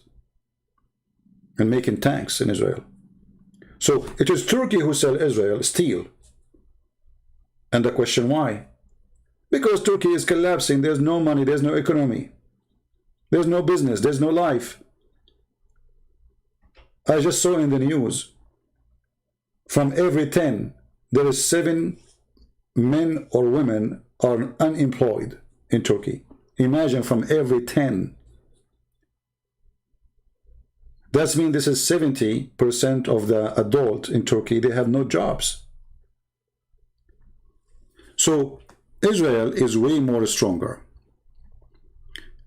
and making tanks in Israel. So it is Turkey who sells Israel steel. And the question why? Because Turkey is collapsing. There's no money. There's no economy. There's no business. There's no life. I just saw in the news, from every 10, there is 7 men or women are unemployed in Turkey. Imagine, from every 10. That means this is 70% of the adult in Turkey, they have no jobs. So Israel is way more stronger.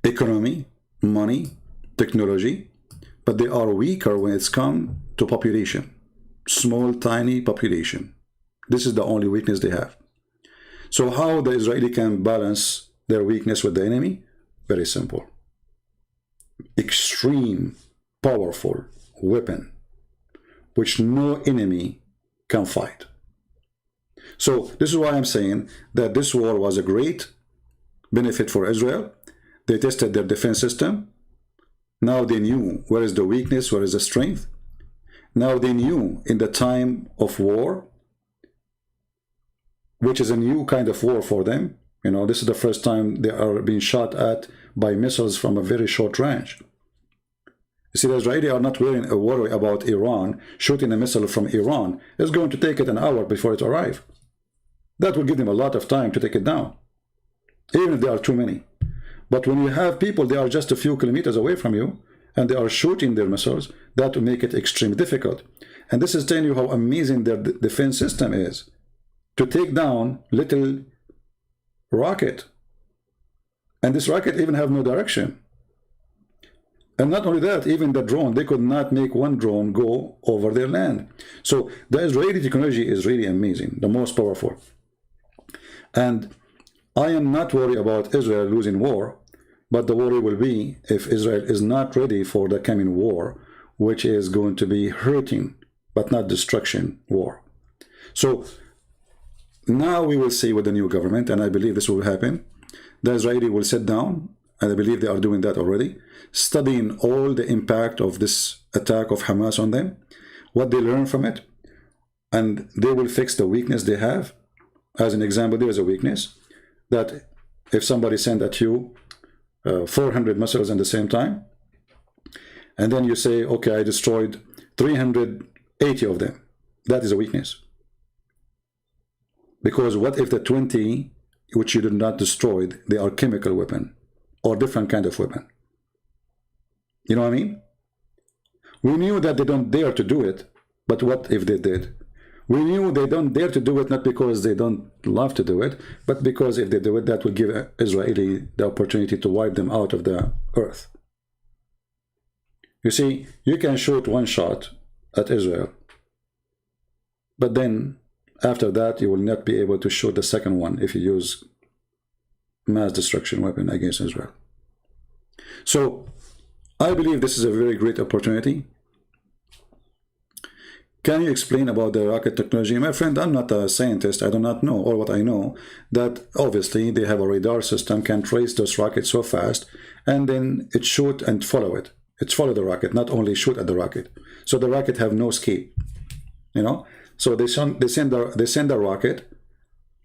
Economy, money, technology, but they are weaker when it's come to population. Small, tiny population. This is the only weakness they have. So how the Israeli can balance their weakness with the enemy? Very simple. Extreme, powerful weapon, which no enemy can fight. So this is why I'm saying that this war was a great benefit for Israel. They tested their defense system. Now they knew where is the weakness, where is the strength. Now they knew in the time of war, which is a new kind of war for them. You know, this is the first time they are being shot at by missiles from a very short range. You see, the Israelis are not worried about Iran shooting a missile from Iran. It's going to take it an hour before it arrives. That will give them a lot of time to take it down, even if there are too many. But when you have people, they are just a few kilometers away from you, and they are shooting their missiles, that will make it extremely difficult. And this is telling you how amazing their defense system is, to take down little rocket. And this rocket even have no direction. And not only that, even the drone, they could not make one drone go over their land. So the Israeli technology is really amazing, the most powerful. And I am not worried about Israel losing war, but the worry will be if Israel is not ready for the coming war, which is going to be hurting, but not destruction war. So now we will see with the new government, and I believe this will happen. The Israeli will sit down, and I believe they are doing that already, studying all the impact of this attack of Hamas on them, what they learn from it, and they will fix the weakness they have. As an example, there is a weakness that if somebody sent at you 400 missiles at the same time, and then you say, okay, I destroyed 380 of them, that is a weakness. Because what if the 20 which you did not destroy, they are chemical weapon or different kind of weapon? You know what I mean? We knew that they don't dare to do it, but what if they did? We knew they don't dare to do it not because they don't love to do it, but because if they do it, that would give Israeli the opportunity to wipe them out of the earth. You see, you can shoot one shot at Israel, but then after that you will not be able to shoot the second one if you use mass destruction weapon against Israel. So I believe this is a very great opportunity. Can you explain about the rocket technology? My friend, I'm not a scientist. I do not know. Or what I know, that obviously they have a radar system, can trace those rockets so fast, and then it shoot and follow it. It's follow the rocket, not only shoot at the rocket. So the rocket have no escape, you know. So they send a rocket,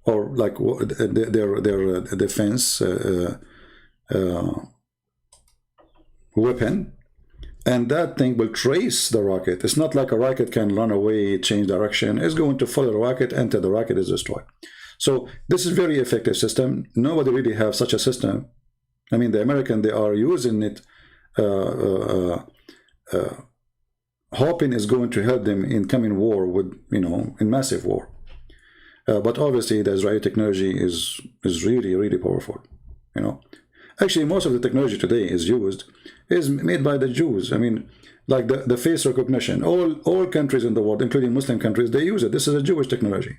or like their defense weapon, and that thing will trace the rocket. It's not like a rocket can run away, change direction. It's going to follow the rocket until the rocket is destroyed. So this is very effective system. Nobody really have such a system. I mean, the American, they are using it, hoping is going to help them in coming war with, you know, in massive war. But obviously the Israeli technology is really, really powerful, you know. Actually, most of the technology today is made by the Jews. I mean, like the face recognition. All countries in the world, including Muslim countries, they use it. This is a Jewish technology.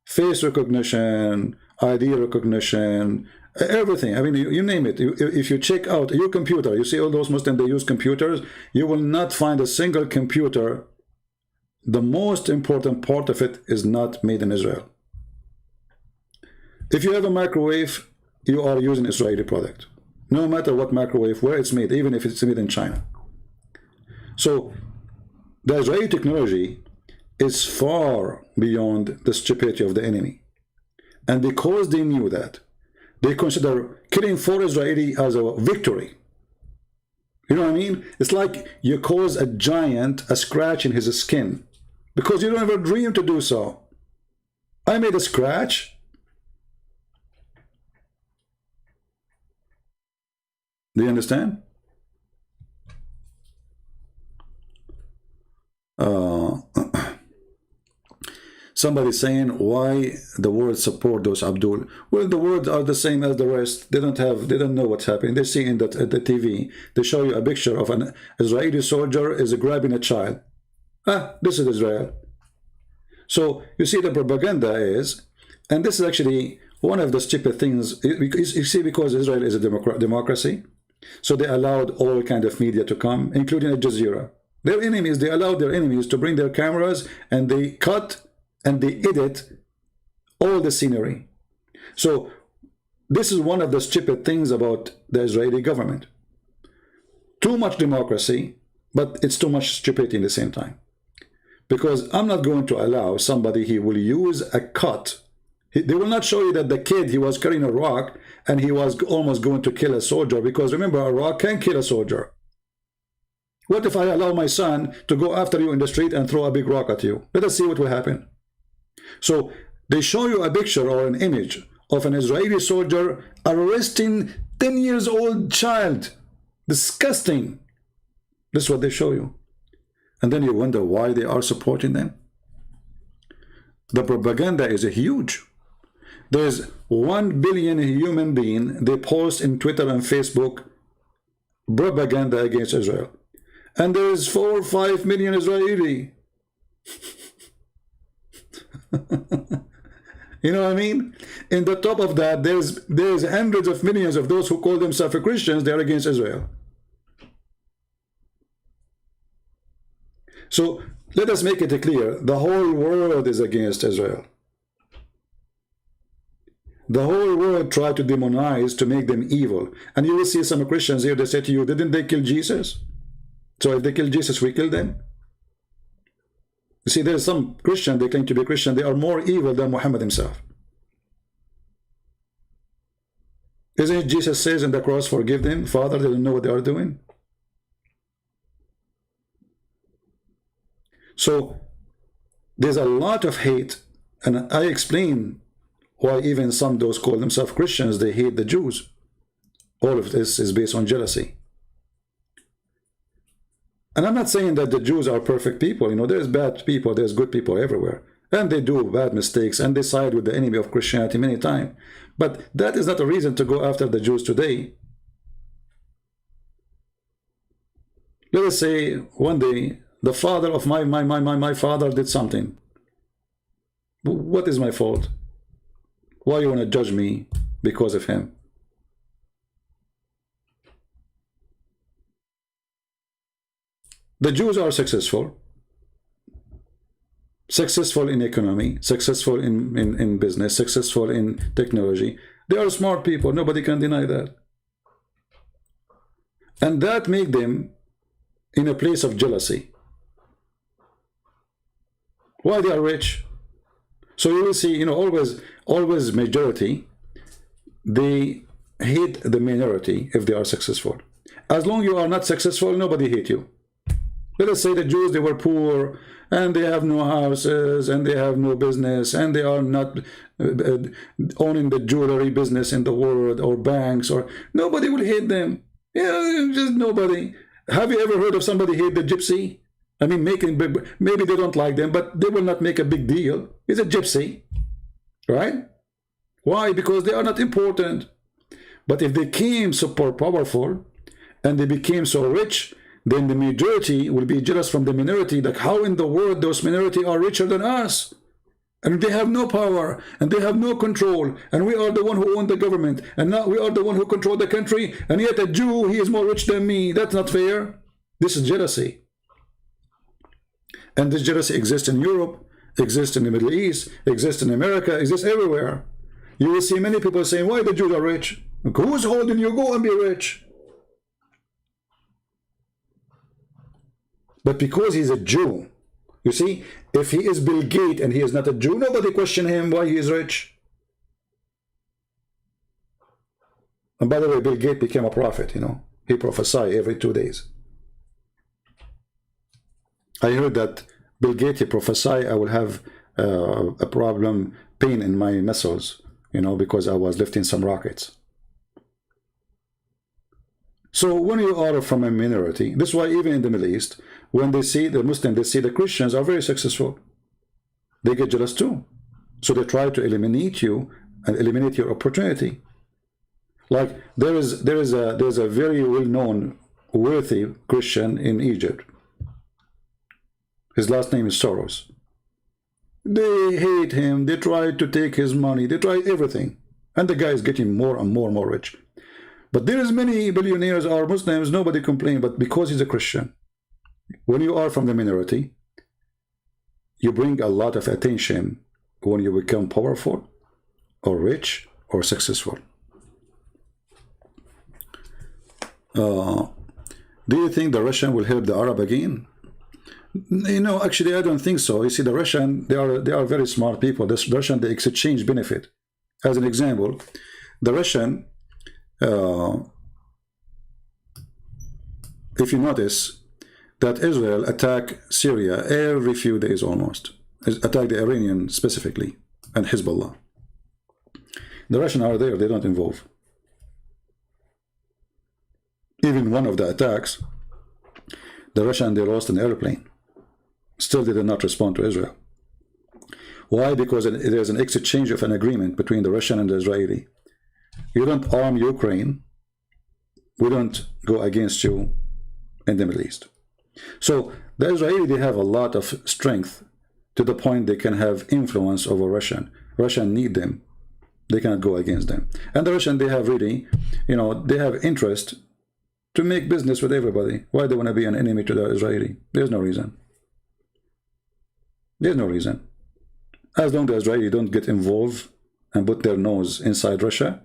Face recognition, ID recognition, everything. I mean, you name it. If you check out your computer, you see all those Muslims, they use computers. You will not find a single computer. The most important part of it is not made in Israel. If you have a microwave, you are using Israeli product. No matter what microwave, where it's made, even if it's made in China. So the Israeli technology is far beyond the stupidity of the enemy. And because they knew that, they consider killing 4 Israeli as a victory. You know what I mean? It's like you cause a giant a scratch in his skin because you don't ever dream to do so. I made a scratch. Do you understand? Somebody saying why the world support those Abdul. Well, the world are the same as the rest. They don't know what's happening. They see in the TV, they show you a picture of an Israeli soldier is grabbing a child. This is Israel. So you see the propaganda is, and this is actually one of the stupid things. You see, because Israel is a democracy, so they allowed all kind of media to come, including Al Jazeera. Their enemies, they allowed their enemies to bring their cameras, and they cut and they edit all the scenery. So this is one of the stupid things about the Israeli government. Too much democracy, but it's too much stupidity in the same time. Because I'm not going to allow somebody, he will use a cut. They will not show you that the kid, he was carrying a rock and he was almost going to kill a soldier, because remember, a rock can kill a soldier. What if I allow my son to go after you in the street and throw a big rock at you? Let us see what will happen. So they show you a picture or an image of an Israeli soldier arresting 10 years old child. Disgusting. This is what they show you. And then you wonder why they are supporting them. The propaganda is huge. There's 1 billion human being, they post in Twitter and Facebook propaganda against Israel. And there's 4 or 5 million Israeli. You know what I mean? In the top of that, there's hundreds of millions of those who call themselves Christians. They are against Israel. So let us make it clear: the whole world is against Israel. The whole world tried to demonize, to make them evil. And you will see some Christians here, they say to you, didn't they kill Jesus? So if they kill Jesus, we kill them? You see, there's some Christian, they claim to be Christian, they are more evil than Muhammad himself. Isn't it Jesus says in the cross, forgive them, Father, they don't know what they are doing? So there's a lot of hate, and I explain why even some those call themselves Christians, they hate the Jews. All of this is based on jealousy. And I'm not saying that the Jews are perfect people. You know, there's bad people, there's good people everywhere. And they do bad mistakes, and they side with the enemy of Christianity many times. But that is not a reason to go after the Jews today. Let us say one day the father of my father did something. What is my fault? Why you want to judge me because of him? The Jews are successful. Successful in economy, successful in business, successful in technology. They are smart people. Nobody can deny that. And that makes them in a place of jealousy. Why they are rich? So you will see, you know, always majority, they hate the minority if they are successful. As long as you are not successful, nobody hate you. Let us say the Jews, they were poor, and they have no houses, and they have no business, and they are not owning the jewelry business in the world, or banks, or nobody will hate them. Yeah, just nobody. Have you ever heard of somebody hate the gypsy? I mean, maybe they don't like them, but they will not make a big deal. It's a gypsy, right? Why? Because they are not important. But if they became super powerful, and they became so rich, then the majority will be jealous from the minority, like how in the world those minority are richer than us, and they have no power, and they have no control, and we are the one who own the government, and now we are the one who control the country, and yet a Jew, he is more rich than me. That's not fair. This is jealousy. And this jealousy exists in Europe, exists in the Middle East, exists in America, exists everywhere. You will see many people saying, why the Jews are rich? Who's holding you? Go and be rich. But because he's a Jew, you see, if he is Bill Gates and he is not a Jew, nobody question him why he is rich. And by the way, Bill Gates became a prophet, you know. He prophesied every 2 days. I heard that Bill Gates, he prophesied I will have a problem, pain in my muscles, you know, because I was lifting some rockets. So when you are from a minority, this is why even in the Middle East, when they see the Muslims, they see the Christians are very successful, they get jealous too. So they try to eliminate you and eliminate your opportunity. Like there's a very well-known, wealthy Christian in Egypt. His last name is Soros. They hate him. They try to take his money. They try everything. And the guy is getting more and more and more rich. But there is many billionaires or Muslims, nobody complains, but because he's a Christian. When you are from the minority, you bring a lot of attention when you become powerful or rich or successful. Do you think the Russian will help the Arab again? You know, actually, I don't think so. You see, the Russian, they are very smart people. The Russian, they exchange benefit. As an example, the Russian, if you notice that Israel attack Syria every few days almost, attack the Iranian specifically, and Hezbollah. The Russians are there, they don't involve. Even one of the attacks, the Russian, they lost an airplane. Still they did not respond to Israel. Why? Because there's an exchange of an agreement between the Russian and the Israeli. You don't arm Ukraine, we don't go against you in the Middle East. So the Israeli, they have a lot of strength to the point they can have influence over Russian. Russian need them. They cannot go against them. And the Russian, they have really, you know, they have interest to make business with everybody. Why they want to be an enemy to the Israeli? There's no reason. There's no reason. As long as the Israeli don't get involved and put their nose inside Russia,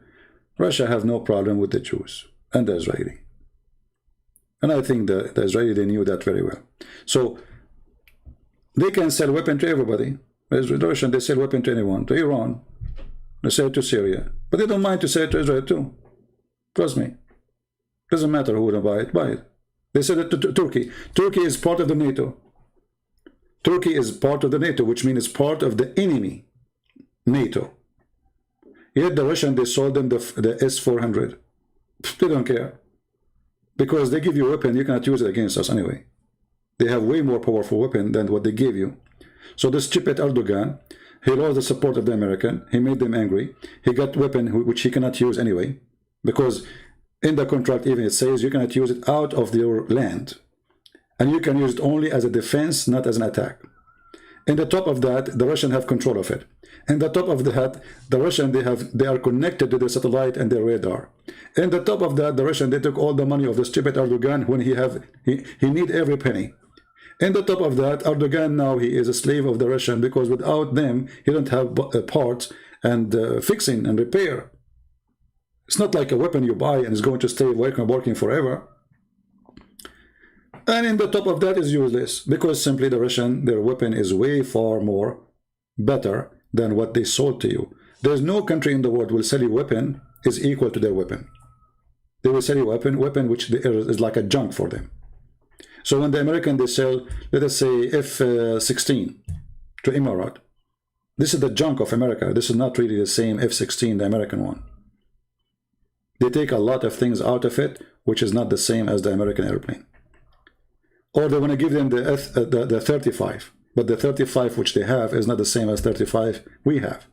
Russia have no problem with the Jews and the Israeli. And I think the Israeli, they knew that very well. So they can sell weapons to everybody. The Russian, they sell weapons to anyone, to Iran, they sell it to Syria. But they don't mind to sell it to Israel too. Trust me. Doesn't matter who will buy it, buy it. They sell it to Turkey. Turkey is part of the NATO. Turkey is part of the NATO, which means it's part of the enemy, NATO. Yet the Russian, they sold them the S-400. They don't care. Because they give you a weapon, you cannot use it against us anyway. They have way more powerful weapon than what they gave you. So the stupid Erdogan, he lost the support of the American. He made them angry. He got weapon which he cannot use anyway, because in the contract even it says you cannot use it out of your land, and you can use it only as a defense, not as an attack. In the top of that, the Russians have control of it. In the top of that, the Russian they are connected to the satellite and their radar. In the top of that, the Russian, they took all the money of the stupid Erdogan when he need every penny. In the top of that, Erdogan now he is a slave of the Russian, because without them he don't have parts and fixing and repair. It's not like a weapon you buy and it's going to stay working forever. And in the top of that is useless, because simply the Russian, their weapon is way far more better than what they sold to you. There's no country in the world will sell you weapon is equal to their weapon. They will sell you weapon which is like a junk for them. So when the American, they sell, let us say F-16 to Emirates, this is the junk of America. This is not really the same F-16, the American one. They take a lot of things out of it, which is not the same as the American airplane. Or they want to give them the 35, but the 35 which they have is not the same as 35 we have.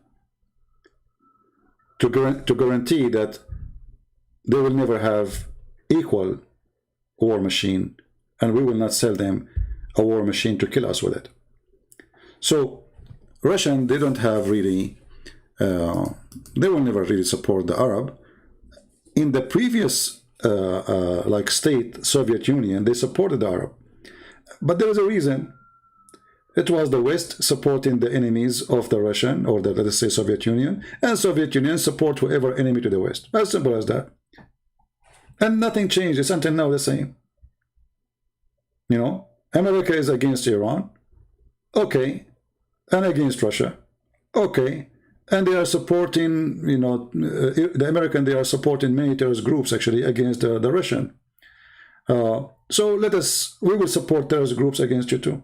To guarantee that they will never have equal war machine, and we will not sell them a war machine to kill us with it. So Russian, they don't have really, they will never really support the Arab. In the previous like state, Soviet Union, they supported the Arab. But there was a reason. It was the West supporting the enemies of the Russian, or the, let us say, Soviet Union, and Soviet Union support whoever enemy to the West. As simple as that. And nothing changed. It's until now the same. You know, America is against Iran. Okay. And against Russia. Okay. And they are supporting, you know, the American, they are supporting many terrorist groups actually against the Russian. So we will support terrorist groups against you too.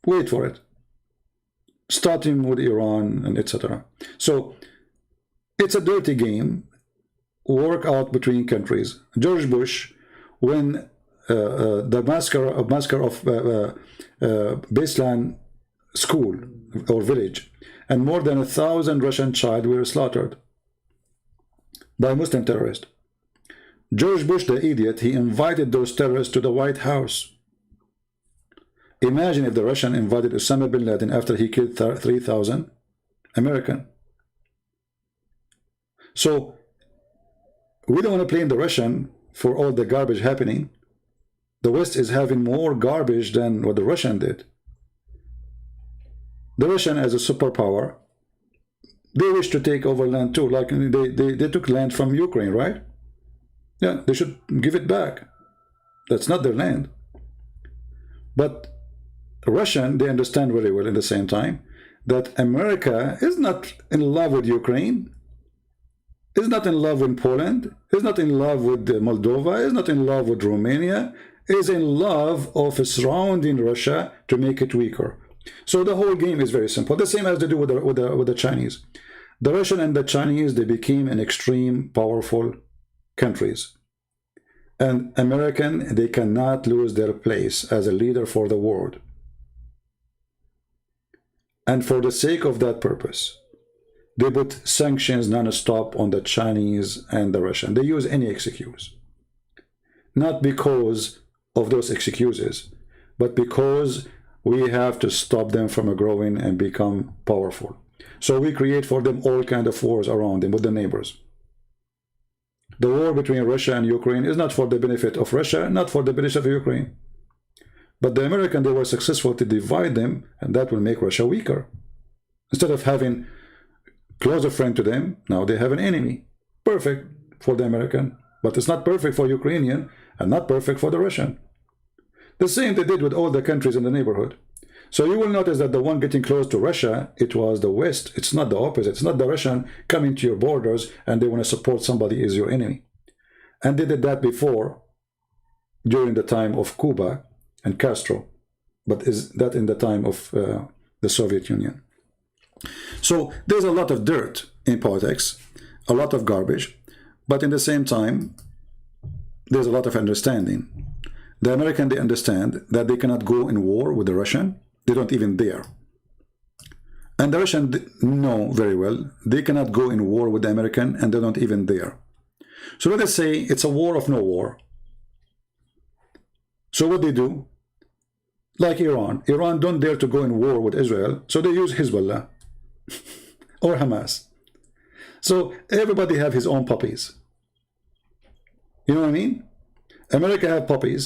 Wait for it. Starting with Iran and etc. So it's a dirty game, work out between countries. George Bush, when the massacre of Baseline school or village, and more than 1,000 Russian children were slaughtered by Muslim terrorists. George Bush, the idiot, he invited those terrorists to the White House. Imagine if the Russian invited Osama bin Laden after he killed 3,000 American. So we don't want to blame the Russian for all the garbage happening. The West is having more garbage than what the Russian did. The Russian, as a superpower, they wish to take over land too. Like they took land from Ukraine, right? Yeah, they should give it back. That's not their land. But Russian, they understand very well at the same time that America is not in love with Ukraine, is not in love with Poland, is not in love with Moldova, is not in love with Romania, is in love of surrounding Russia to make it weaker. So the whole game is very simple. The same as they do with the Chinese. The Russian and the Chinese, they became an extreme powerful countries. And American, they cannot lose their place as a leader for the world. And for the sake of that purpose, they put sanctions non-stop on the Chinese and the Russian. They use any excuse. Not because of those excuses, but because we have to stop them from growing and become powerful. So we create for them all kinds of wars around them with the neighbors. The war between Russia and Ukraine is not for the benefit of Russia, not for the benefit of Ukraine. But the Americans, they were successful to divide them, and that will make Russia weaker. Instead of having closer friend to them, now they have an enemy. Perfect for the American, but it's not perfect for Ukrainian and not perfect for the Russian. The same they did with all the countries in the neighborhood. So you will notice that the one getting close to Russia, it was the West. It's not the opposite. It's not the Russian coming to your borders and they want to support somebody as your enemy. And they did that before, during the time of Cuba and Castro. But is that in the time of the Soviet Union? So there's a lot of dirt in politics, a lot of garbage, but in the same time, there's a lot of understanding. The American, they understand that they cannot go in war with the Russian. They don't even dare. And the Russian know very well they cannot go in war with the American, and they don't even dare. So let us say it's a war of no war. So what they do, like Iran don't dare to go in war with Israel, so they use Hezbollah or Hamas. So everybody have his own puppies. You know what I mean? America have puppies.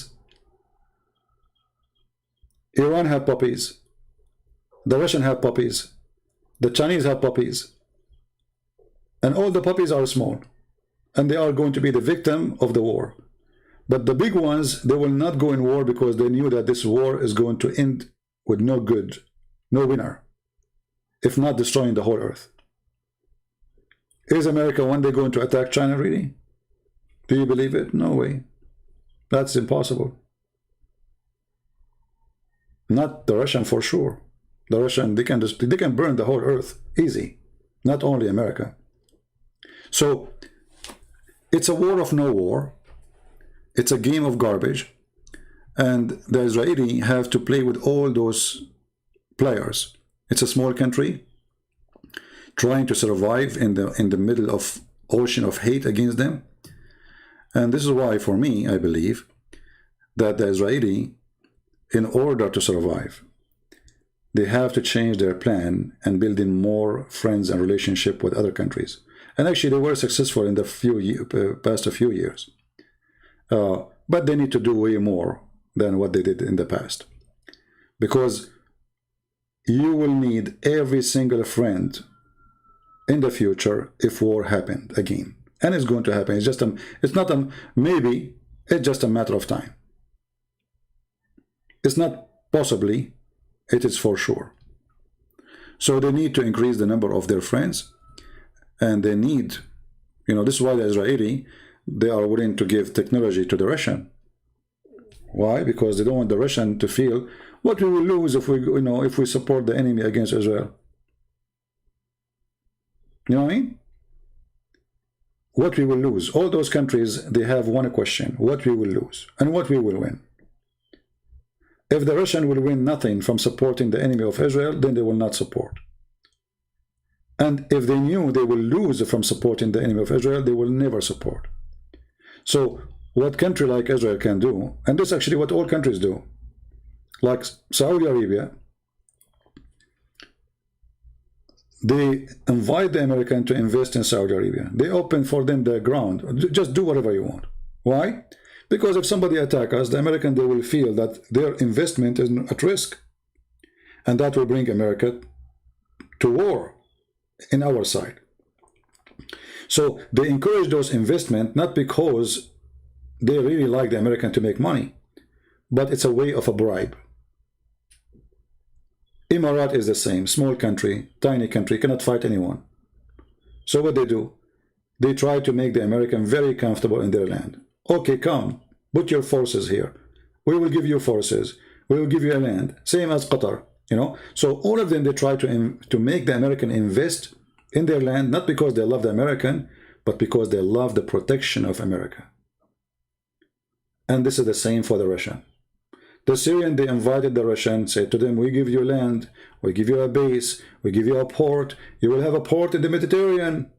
Iran have puppies. The Russian have puppies. The Chinese have puppies. And all the puppies are small. And they are going to be the victim of the war. But the big ones, they will not go in war because they knew that this war is going to end with no good, no winner, if not destroying the whole earth. Is America one day going to attack China, really? Do you believe it? No way. That's impossible. Not the Russian for sure. The Russian, they can burn the whole earth easy, not only America. So it's a war of no war. It's a game of garbage, and the Israeli have to play with all those players. It's a small country trying to survive in the middle of ocean of hate against them. And this is why, for me, I believe that the Israeli, in order to survive, they have to change their plan and build in more friends and relationship with other countries. And actually, they were successful in the past few years. But they need to do way more than what they did in the past. Because you will need every single friend in the future if war happened again. And it's going to happen. It's not a maybe, it's just a matter of time. It's not possibly, it is for sure. So they need to increase the number of their friends, and they need, this is why the Israeli, they are willing to give technology to the Russian. Why? Because they don't want the Russian to feel what we will lose if we support the enemy against Israel. You know what I mean? What we will lose. All those countries, they have one question: what we will lose and what we will win. If the Russian will win nothing from supporting the enemy of Israel, then they will not support. And if they knew they will lose from supporting the enemy of Israel, they will never support. So what country like Israel can do, and this is actually what all countries do, like Saudi Arabia, they invite the American to invest in Saudi Arabia. They open for them the ground. Just do whatever you want. Why? Because if somebody attacks us, the American, they will feel that their investment is at risk. And that will bring America to war in our side. So they encourage those investment not because they really like the American to make money, but it's a way of a bribe. Emirat is the same, small country, tiny country, cannot fight anyone. So what they do? They try to make the American very comfortable in their land. Okay, come, put your forces here. We will give you forces. We will give you a land, same as Qatar, So all of them, they try to make the American invest in their land, not because they love the American, but because they love the protection of America. And this is the same for the Russian. The Syrian, they invited the Russian, said to them, we give you land, we give you a base, we give you a port, you will have a port in the Mediterranean.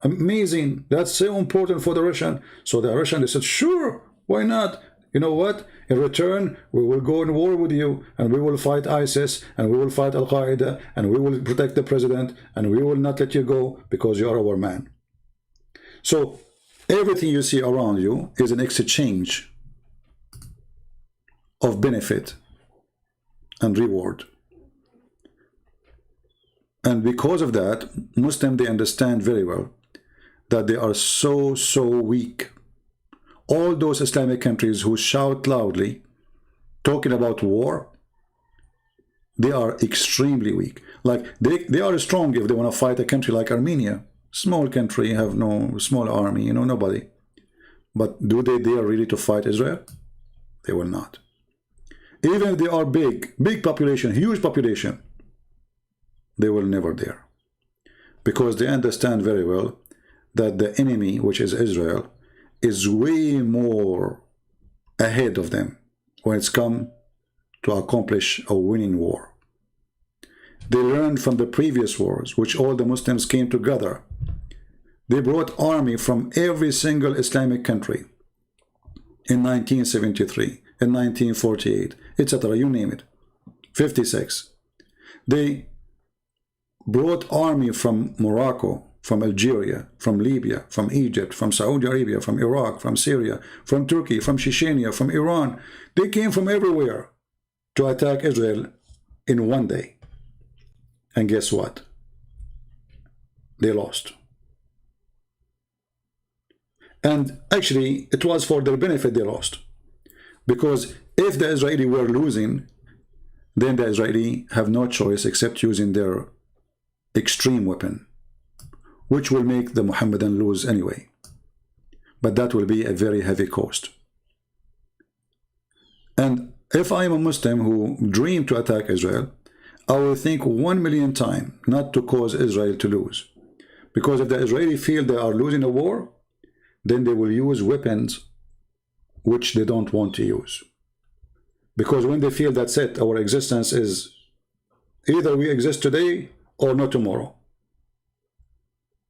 Amazing, that's so important for the Russian. So the Russian, they said, sure, why not? You know what? In return, we will go in war with you, and we will fight ISIS, and we will fight Al-Qaeda, and we will protect the president, and we will not let you go because you are our man. So everything you see around you is an exchange of benefit and reward. And because of that, Muslims, they understand very well that they are so weak. All those Islamic countries who shout loudly, talking about war, they are extremely weak. Like, they are strong if they want to fight a country like Armenia. Small country, have no small army, nobody. But do they dare really to fight Israel? They will not. Even if they are big population, huge population, they will never dare. Because they understand very well that the enemy, which is Israel, is way more ahead of them. when it's come to accomplish a winning war. They learned from the previous wars, which all the Muslims came together. They brought army from every single Islamic country in 1973, in 1948, etc. You name it. 56. They brought army from Morocco, from Algeria, from Libya, from Egypt, from Saudi Arabia, from Iraq, from Syria, from Turkey, from Chechnya, from Iran. They came from everywhere to attack Israel in one day. And guess what? They lost. And actually, it was for their benefit they lost. Because if the Israeli were losing, then the Israeli have no choice except using their extreme weapon, which will make the Mohammedan lose anyway. But that will be a very heavy cost. And if I am a Muslim who dream to attack Israel, I will think 1,000,000 times not to cause Israel to lose. Because if the Israeli feel they are losing a war, then they will use weapons which they don't want to use. Because when they feel that's it, our existence is either we exist today or not tomorrow.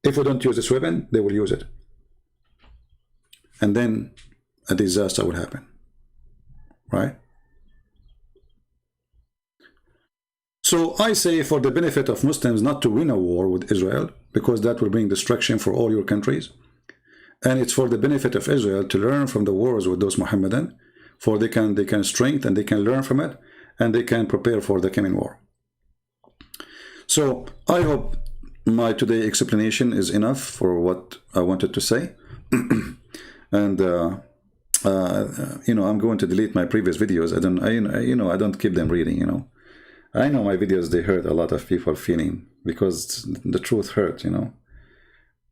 If we don't use this weapon, they will use it. And then a disaster will happen. Right? So I say for the benefit of Muslims not to win a war with Israel, because that will bring destruction for all your countries. And it's for the benefit of Israel to learn from the wars with those Mohammedan, for they can strengthen and they can learn from it, and they can prepare for the coming war. So I hope my today explanation is enough for what I wanted to say. And you know, I'm going to delete my previous videos. I don't keep them reading. You know, I know my videos, they hurt a lot of people feeling, because the truth hurt. You know,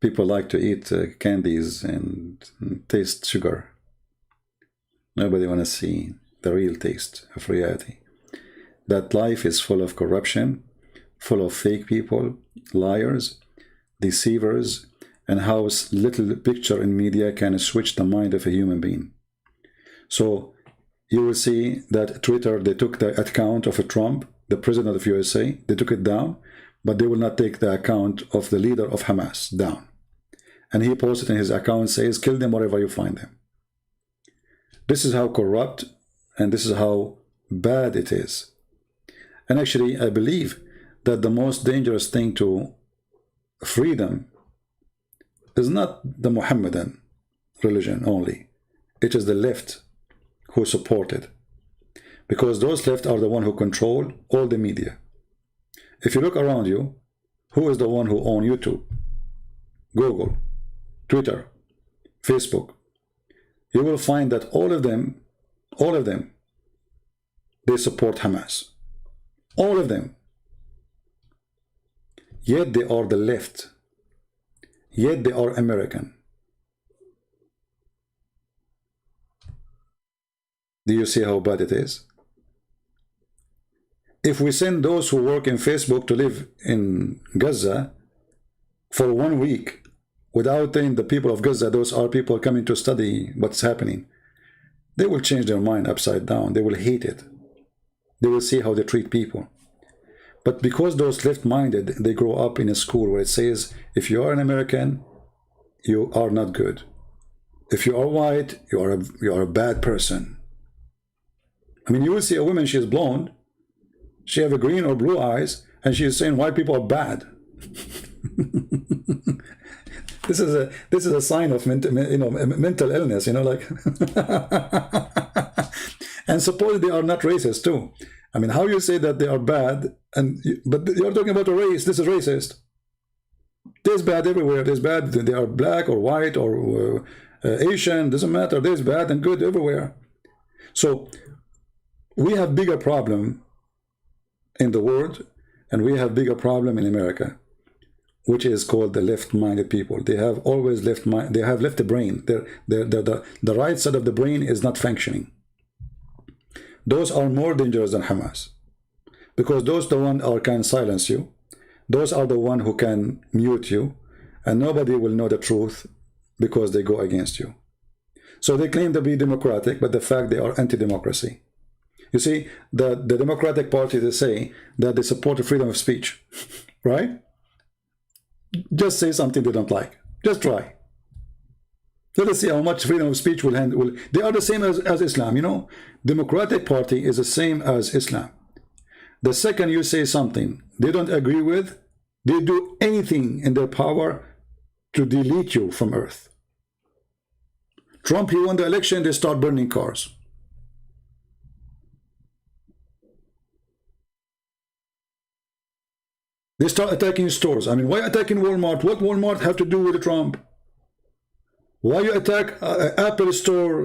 people like to eat candies and taste sugar. Nobody want to see the real taste of reality. That life is full of corruption, full of fake people, liars, deceivers, and how little picture in media can switch the mind of a human being. So you will see that Twitter, they took the account of Trump, the president of USA, they took it down, but they will not take the account of the leader of Hamas down. And he posted in his account, says, kill them wherever you find them. This is how corrupt and this is how bad it is. And actually, I believe that the most dangerous thing to freedom is not the Mohammedan religion only. It is the left who support it. Because those left are the one who control all the media. If you look around you, who is the one who owns YouTube, Google, Twitter, Facebook? You will find that all of them, they support Hamas. All of them. Yet they are the left. Yet they are American. Do you see how bad it is? If we send those who work in Facebook to live in Gaza for 1 week, without telling the people of Gaza those are people coming to study what's happening, they will change their mind upside down. They will hate it. They will see how they treat people. But because those left-minded, they grow up in a school where it says, if you are an American, you are not good. If you are white, you are a bad person. I mean, you will see a woman, she is blonde, she have a green or blue eyes, and she is saying white people are bad. This is a sign of mental illness, you know, like. And suppose they are not racist too. I mean, how you say that they are bad, but you're talking about a race? This is racist. There's bad everywhere. There's bad. They are black or white or Asian. Doesn't matter. There's bad and good everywhere. So we have bigger problem in the world, and we have bigger problem in America, which is called the left-minded people. They have always left mind. They have left the brain. The right side of the brain is not functioning. Those are more dangerous than Hamas, because those the one are can silence you. Those are the one who can mute you, and nobody will know the truth because they go against you. So they claim to be democratic, but the fact they are anti-democracy. You see, the Democratic Party, they say that they support the freedom of speech, right? Just say something they don't like. Just try. Let us see how much freedom of speech will handle. They are the same as Islam, you know. Democratic Party is the same as Islam. The second you say something they don't agree with, they do anything in their power to delete you from earth. Trump, he won the election, they start burning cars. They start attacking stores. I mean, why attacking Walmart? What Walmart have to do with Trump? Why you attack Apple Store?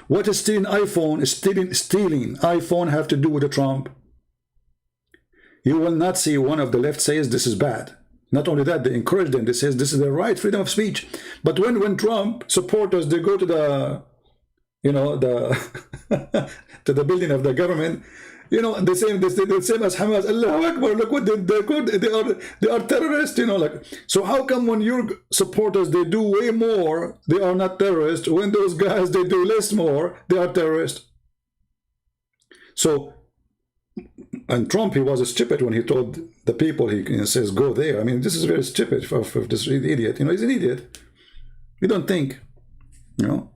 What is stealing iPhone? Stealing iPhone have to do with the Trump? You will not see one of the left says this is bad. Not only that, they encourage them. They says this is their right, freedom of speech. But when Trump supporters, they go to the, you know, the to the building of the government, you know, the same as Hamas. Allahu Akbar, look what they are terrorists, you know, like. So how come when your supporters they do way more, they are not terrorists? When those guys they do less more, they are terrorists. So, and Trump, he was stupid when he told the people, he says go there. I mean, this is very stupid for this idiot. You know, he's an idiot. He don't think, you know.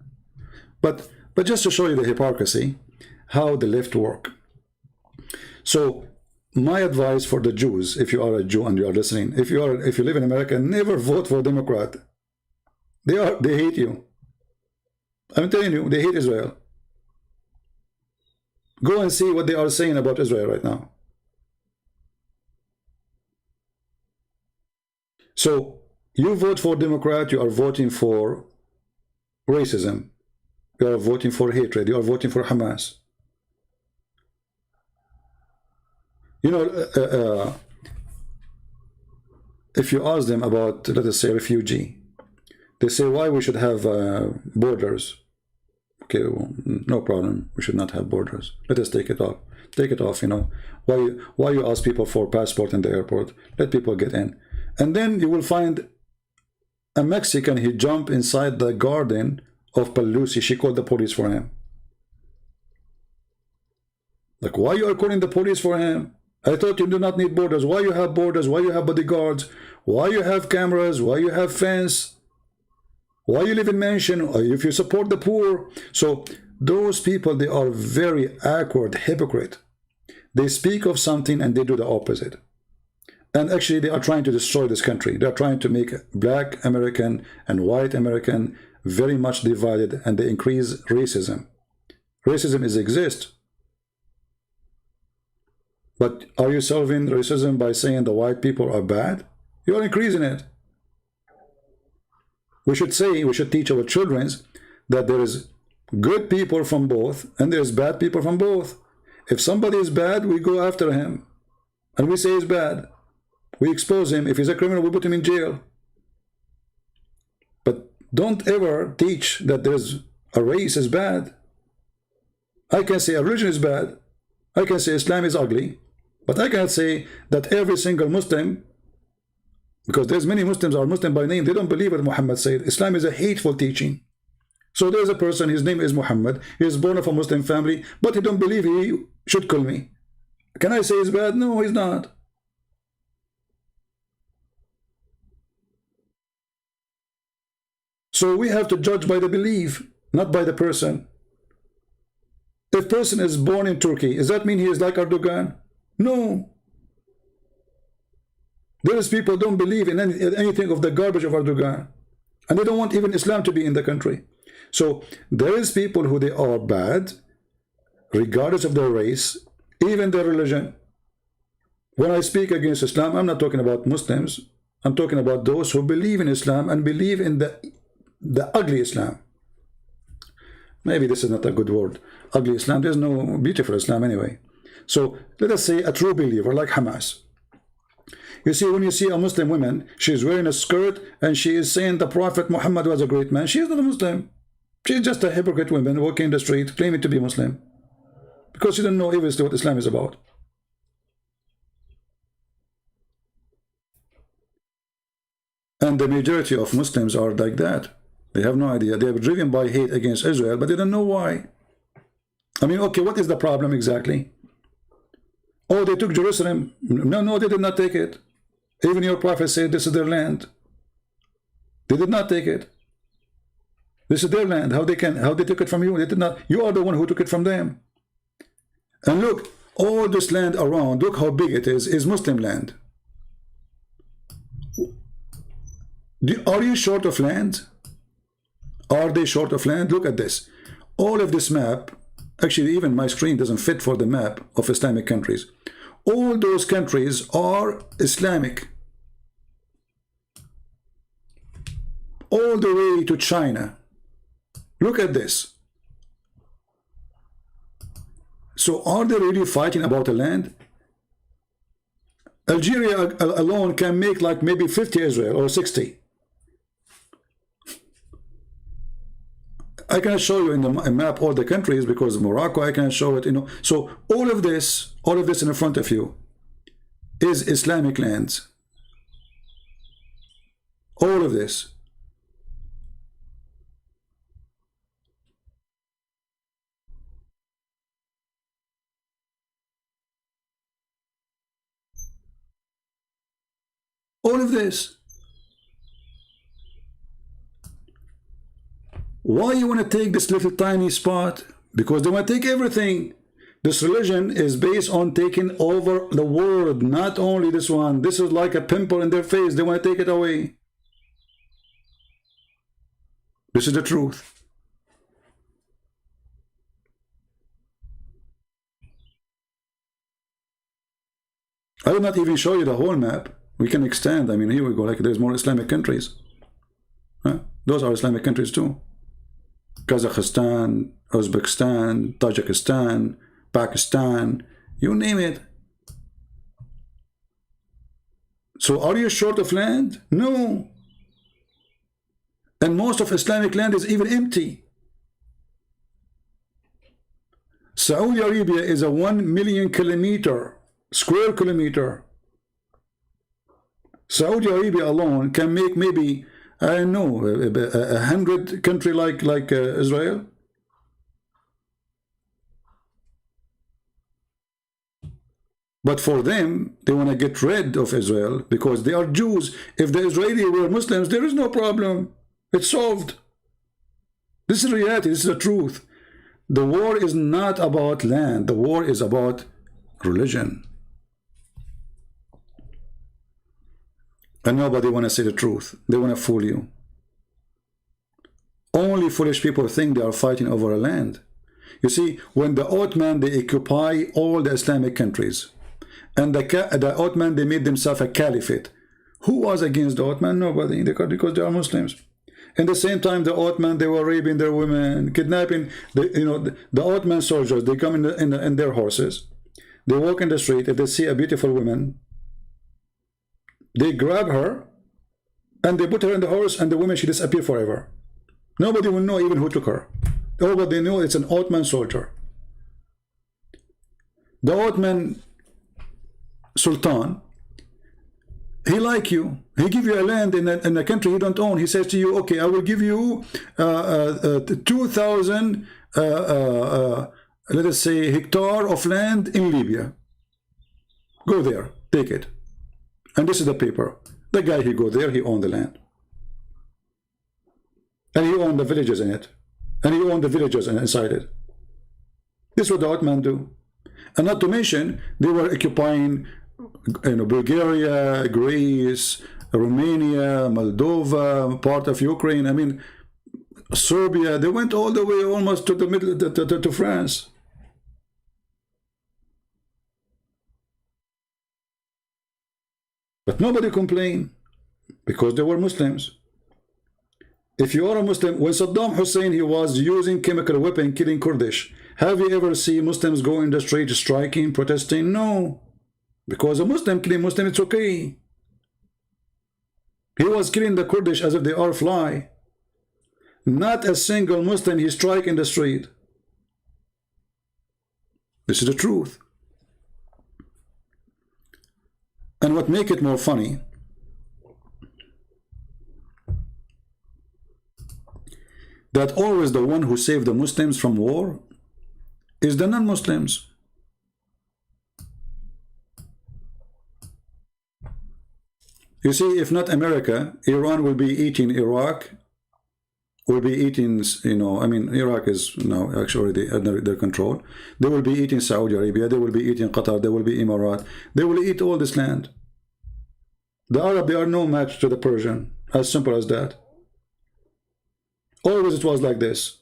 But just to show you the hypocrisy, how the left work. So my advice for the Jews, if you are a Jew and you are listening, if you live in America, never vote for a Democrat. They hate you. I'm telling you, they hate Israel. Go and see what they are saying about Israel right now. So you vote for Democrat, you are voting for racism. You are voting for hatred. You are voting for Hamas. You know, if you ask them about, let us say, refugee, they say why we should have borders. Okay, well, no problem. We should not have borders. Let us take it off. Take it off. You know, why you ask people for passport in the airport? Let people get in, and then you will find a Mexican. He jumped inside the garden of Pelosi. She called the police for him. Like, why you are calling the police for him? I thought you do not need borders. Why you have borders? Why you have bodyguards? Why you have cameras? Why you have fence? Why you live in mansion? If you support the poor? So those people, they are very awkward, hypocrite. They speak of something and they do the opposite. And actually they are trying to destroy this country. They are trying to make black American and white American very much divided, and they increase racism. Racism exists. But are you solving racism by saying the white people are bad? You are increasing it. We should teach our children that there is good people from both and there's bad people from both. If somebody is bad, we go after him and we say he's bad. We expose him. If he's a criminal, we put him in jail. But don't ever teach that there's a race is bad. I can say a religion is bad. I can say Islam is ugly. But I cannot say that every single Muslim, because there's many Muslims are Muslim by name, they don't believe what Muhammad said. Islam is a hateful teaching. So there's a person, his name is Muhammad, he is born of a Muslim family, but he don't believe he should kill me. Can I say he's bad? No, he's not. So we have to judge by the belief, not by the person. If person is born in Turkey, does that mean he is like Erdogan? No. There is people who don't believe in anything of the garbage of Erdogan, and they don't want even Islam to be in the country. So there is people who they are bad, regardless of their race, even their religion. When I speak against Islam, I'm not talking about Muslims. I'm talking about those who believe in Islam and believe in the ugly Islam. Maybe this is not a good word. Ugly Islam. There's no beautiful Islam anyway. So let us say a true believer like Hamas. You see, when you see a Muslim woman, she's wearing a skirt and she is saying the Prophet Muhammad was a great man. She is not a Muslim. She's just a hypocrite woman walking in the street claiming to be Muslim, because she doesn't know obviously what Islam is about. And the majority of Muslims are like that. They have no idea. They are driven by hate against Israel, but they don't know why. I mean, okay, what is the problem exactly? Oh, they took Jerusalem. No, no, they did not take it. Even your prophet said this is their land. They did not take it. This is their land. How they took it from you? They did not. You are the one who took it from them. And look, all this land around, look how big it is Muslim land. Are you short of land? Are they short of land? Look at this. All of this map, actually even my screen doesn't fit for the map of Islamic countries. All those countries are Islamic. All the way to China. Look at this. So are they really fighting about a land? Algeria alone can make like maybe 50 Israel or 60. I can show you in the map all the countries, because Morocco I can show it, you know. So all of this in front of you is Islamic lands. All of this. All of this. Why you want to take this little tiny spot? Because they want to take everything. This religion is based on taking over the world, not only this one. This is like a pimple in their face. They want to take it away. This is the truth. I will not even show you the whole map. We can extend. I mean, here we go. Like there's more Islamic countries. Huh? Those are Islamic countries too. Kazakhstan, Uzbekistan, Tajikistan, Pakistan, you name it. So are you short of land? No. And most of Islamic land is even empty. Saudi Arabia is a 1 million square kilometer. Saudi Arabia alone can make maybe, I don't know, 100 country like Israel. But for them, they want to get rid of Israel because they are Jews. If the Israeli were Muslims, there is no problem. It's solved. This is reality. This is the truth. The war is not about land. The war is about religion. And nobody want to say the truth. They want to fool you. Only foolish people think they are fighting over a land. You see, when the Ottoman, they occupy all the Islamic countries. And the Ottoman, they made themselves a caliphate. Who was against the Ottoman? Nobody, because they are Muslims. At the same time, the Ottoman, they were raping their women, kidnapping. The Ottoman soldiers, they come in their horses. They walk in the street. If they see a beautiful woman, they grab her and they put her in the horse, and the woman, she disappear forever. Nobody will know even who took her. All what they know, it's an Ottoman soldier. The Ottoman Sultan, he like you. He give you a land in a country you don't own. He says to you, okay, I will give you 2,000, let us say, hectare of land in Libya. Go there, take it. And this is the paper. The guy, he go there, he owned the land. And he owned the villages in it. And he owned the villagers inside it. This is what the Ottoman do. And not to mention, they were occupying Bulgaria, Greece, Romania, Moldova, part of Ukraine. I mean, Serbia. They went all the way almost to the middle, to France. But nobody complained because they were Muslims. If you are a Muslim, when Saddam Hussein, he was using chemical weapon killing Kurdish, have you ever seen Muslims go in the street striking, protesting? No. Because a Muslim killing Muslim, it's okay. He was killing the Kurdish as if they are fly. Not a single Muslim he strike in the street. This is the truth. And what make it more funny, that always the one who saved the Muslims from war is the non-Muslims. You see, if not America, Iran will be eating Iraq, will be eating, you know, I mean, Iraq is now actually under their control. They will be eating Saudi Arabia, they will be eating Qatar, they will be Emirat, they will eat all this land. The Arab, they are no match to the Persian, as simple as that. Always it was like this.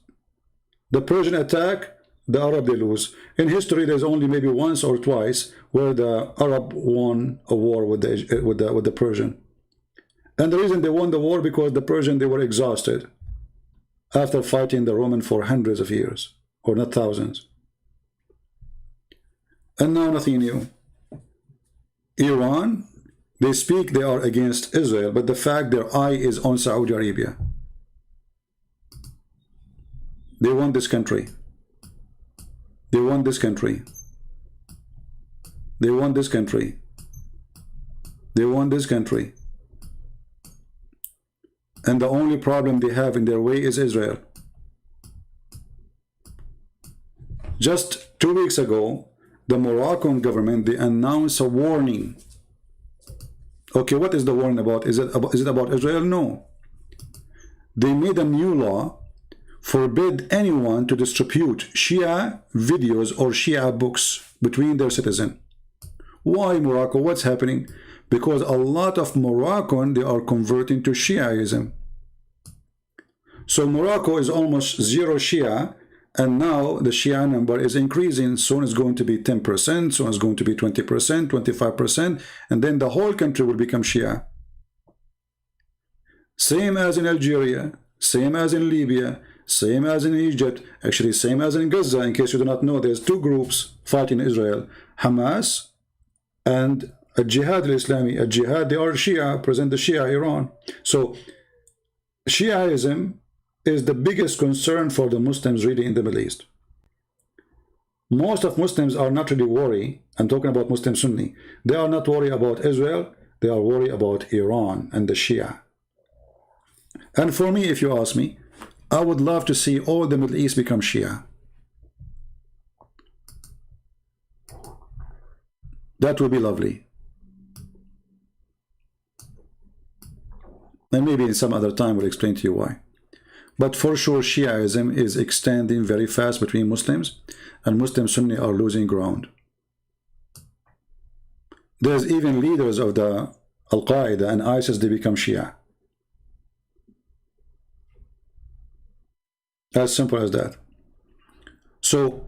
The Persian attack, the Arab, they lose. In history, there's only maybe once or twice where the Arab won a war with the Persian. And the reason they won the war, because the Persian, they were exhausted after fighting the Roman for hundreds of years, or not thousands. And now nothing new. Iran, they speak they are against Israel, but the fact their eye is on Saudi Arabia. They want this country. They want this country. They want this country. They want this country. And the only problem they have in their way is Israel. Just 2 weeks ago, the Moroccan government, they announced a warning. Okay, what is the warning about? Is it about Israel? No. They made a new law, forbid anyone to distribute Shia videos or Shia books between their citizens. Why Morocco? What's happening? Because a lot of Moroccan, they are converting to Shiaism. So Morocco is almost zero Shia, and now the Shia number is increasing. Soon it's going to be 10%, soon it's going to be 20%, 25%, and then the whole country will become Shia. Same as in Algeria, same as in Libya, same as in Egypt, actually same as in Gaza. In case you do not know, there's two groups fighting Israel, Hamas and a Jihad al-Islami. A Jihad, they are Shia, present the Shia Iran. So Shiaism is the biggest concern for the Muslims really in the Middle East. Most of Muslims are not really worried. I'm talking about Muslim Sunni. They are not worried about Israel. They are worried about Iran and the Shia. And for me, if you ask me, I would love to see all the Middle East become Shia. That would be lovely. And maybe in some other time we'll explain to you why. But for sure, Shiaism is extending very fast between Muslims, and Muslim Sunni are losing ground. There's even leaders of the Al-Qaeda and ISIS, they become Shia. As simple as that. So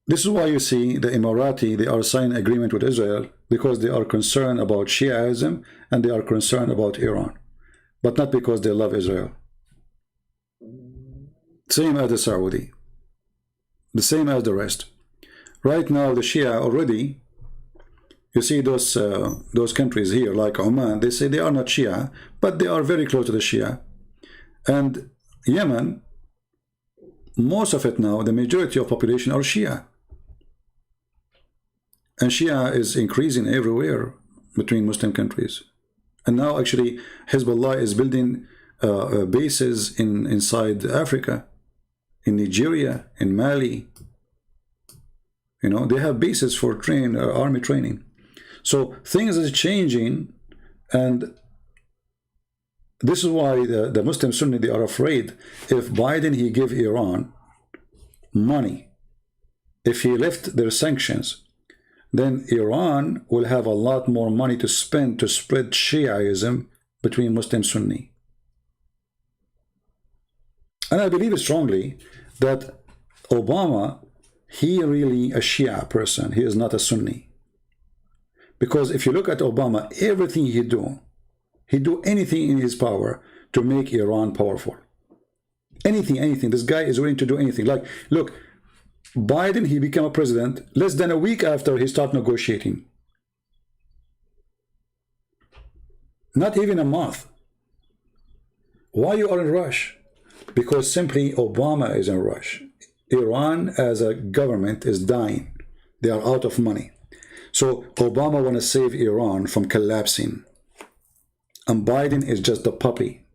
this is why you see the Emirati, they are signing agreement with Israel, because they are concerned about Shiaism and they are concerned about Iran, but not because they love Israel. Same as the Saudi, the same as the rest. Right now the Shia already, you see those countries here like Oman, they say they are not Shia, but they are very close to the Shia. And Yemen, most of it now, the majority of population are Shia. And Shia is increasing everywhere between Muslim countries. And now actually Hezbollah is building bases inside Africa, in Nigeria, in Mali. You know, they have bases for army training. So things are changing, and this is why the Muslim Sunni, they are afraid. If Biden, he give Iran money, if he lift their sanctions, then Iran will have a lot more money to spend to spread Shiaism between Muslim Sunni. And I believe strongly that Obama, he really a Shia person, he is not a Sunni. Because if you look at Obama, everything he do anything in his power to make Iran powerful. Anything. This guy is willing to do anything. Like, look, Biden, he became a president less than a week after he started negotiating. Not even a month. Why you are in rush? Because simply Obama is in rush. Iran as a government is dying. They are out of money. So Obama want to save Iran from collapsing. And Biden is just a puppy.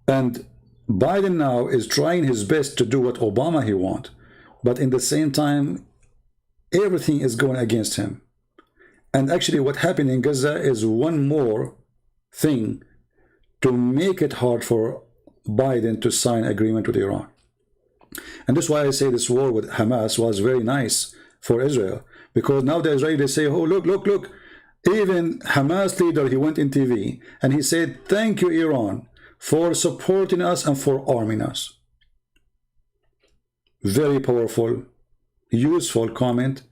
And Biden now is trying his best to do what Obama he want, but in the same time, everything is going against him. And actually what happened in Gaza is one more thing to make it hard for Biden to sign agreement with Iran. And that's why I say this war with Hamas was very nice for Israel, because now the Israelis say, oh, look, look, look. Even Hamas leader, he went in TV and he said, thank you, Iran, for supporting us and for arming us. Very powerful, useful comment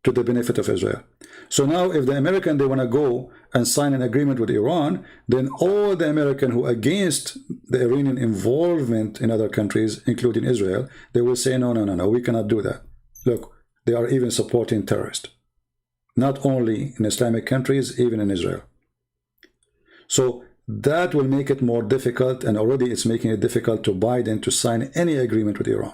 to the benefit of Israel. So now if the American, they want to go and sign an agreement with Iran, then all the American who against the Iranian involvement in other countries, including Israel, they will say, no, no, no, no, we cannot do that. Look, they are even supporting terrorists. Not only in Islamic countries, even in Israel. So that will make it more difficult, and already it's making it difficult to Biden to sign any agreement with Iran.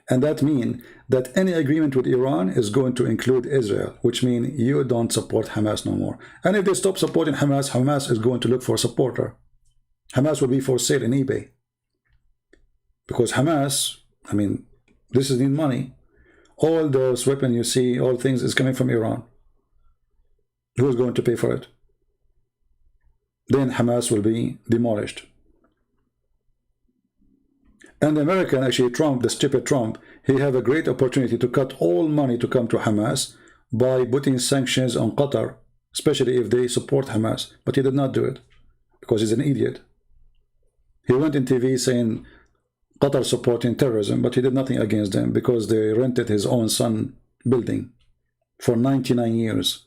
And that means that any agreement with Iran is going to include Israel, which means you don't support Hamas no more. And if they stop supporting Hamas, Hamas is going to look for a supporter. Hamas will be for sale in eBay. Because Hamas, I mean, this is need money. All those weapons you see, all things is coming from Iran. Who's going to pay for it? Then Hamas will be demolished. And the American, actually Trump, the stupid Trump, he have a great opportunity to cut all money to come to Hamas by putting sanctions on Qatar, especially if they support Hamas. But he did not do it because he's an idiot. He went in TV saying Qatar supporting terrorism, but he did nothing against them because they rented his own son building for 99 years.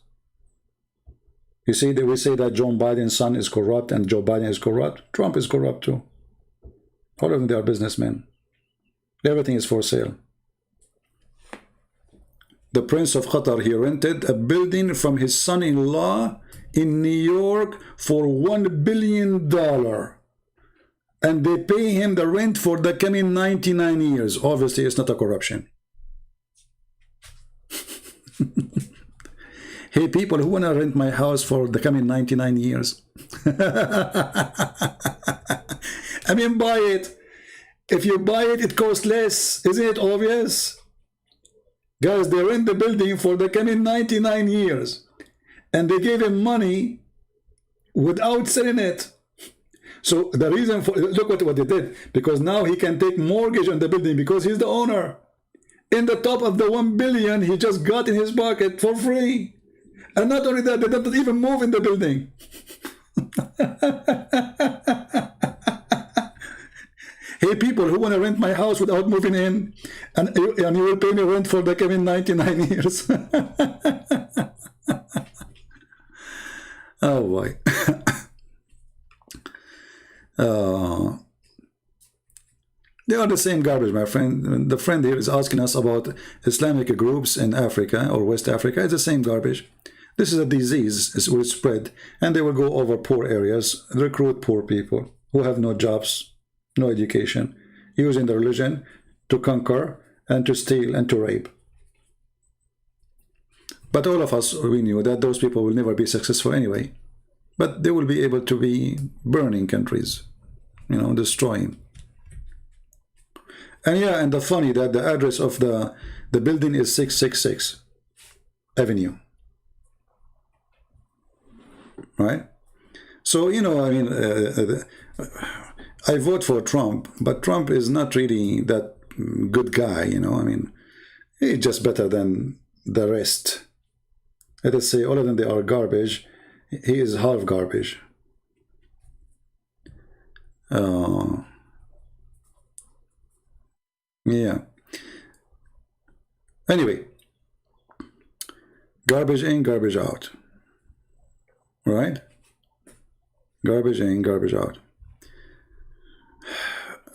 You see, we say that Joe Biden's son is corrupt and Joe Biden is corrupt. Trump is corrupt too. All of them, they are businessmen. Everything is for sale. The Prince of Qatar, he rented a building from his son-in-law in New York for $1 billion. And they pay him the rent for the coming 99 years. Obviously, it's not a corruption. Hey, people who want to rent my house for the coming 99 years. I mean, buy it. If you buy it, it costs less. Isn't it obvious? Guys, they rent the building for the coming 99 years. And they gave him money without selling it. So the reason for, look what they did. Because now he can take mortgage on the building because he's the owner. In the top of the $1 billion he just got in his pocket for free. And not only that, they don't even move in the building. Hey, people who want to rent my house without moving in, and you will pay me rent for the coming 99 years. Oh boy. They are the same garbage, my friend. The friend here is asking us about Islamic groups in Africa or West Africa. It's the same garbage. This is a disease, it will spread, and they will go over poor areas, recruit poor people who have no jobs, no education, using the religion to conquer and to steal and to rape. But all of us, we knew that those people will never be successful anyway. But they will be able to be burning countries, you know, destroying. And yeah, and the funny that the address of the building is 666 Avenue. Right? So, you know, I mean, I vote for Trump, but Trump is not really that good guy, you know. I mean, he's just better than the rest. Let us say all of them, they are garbage. He is half garbage. Yeah. Anyway, garbage in, garbage out. Right? Garbage in, garbage out.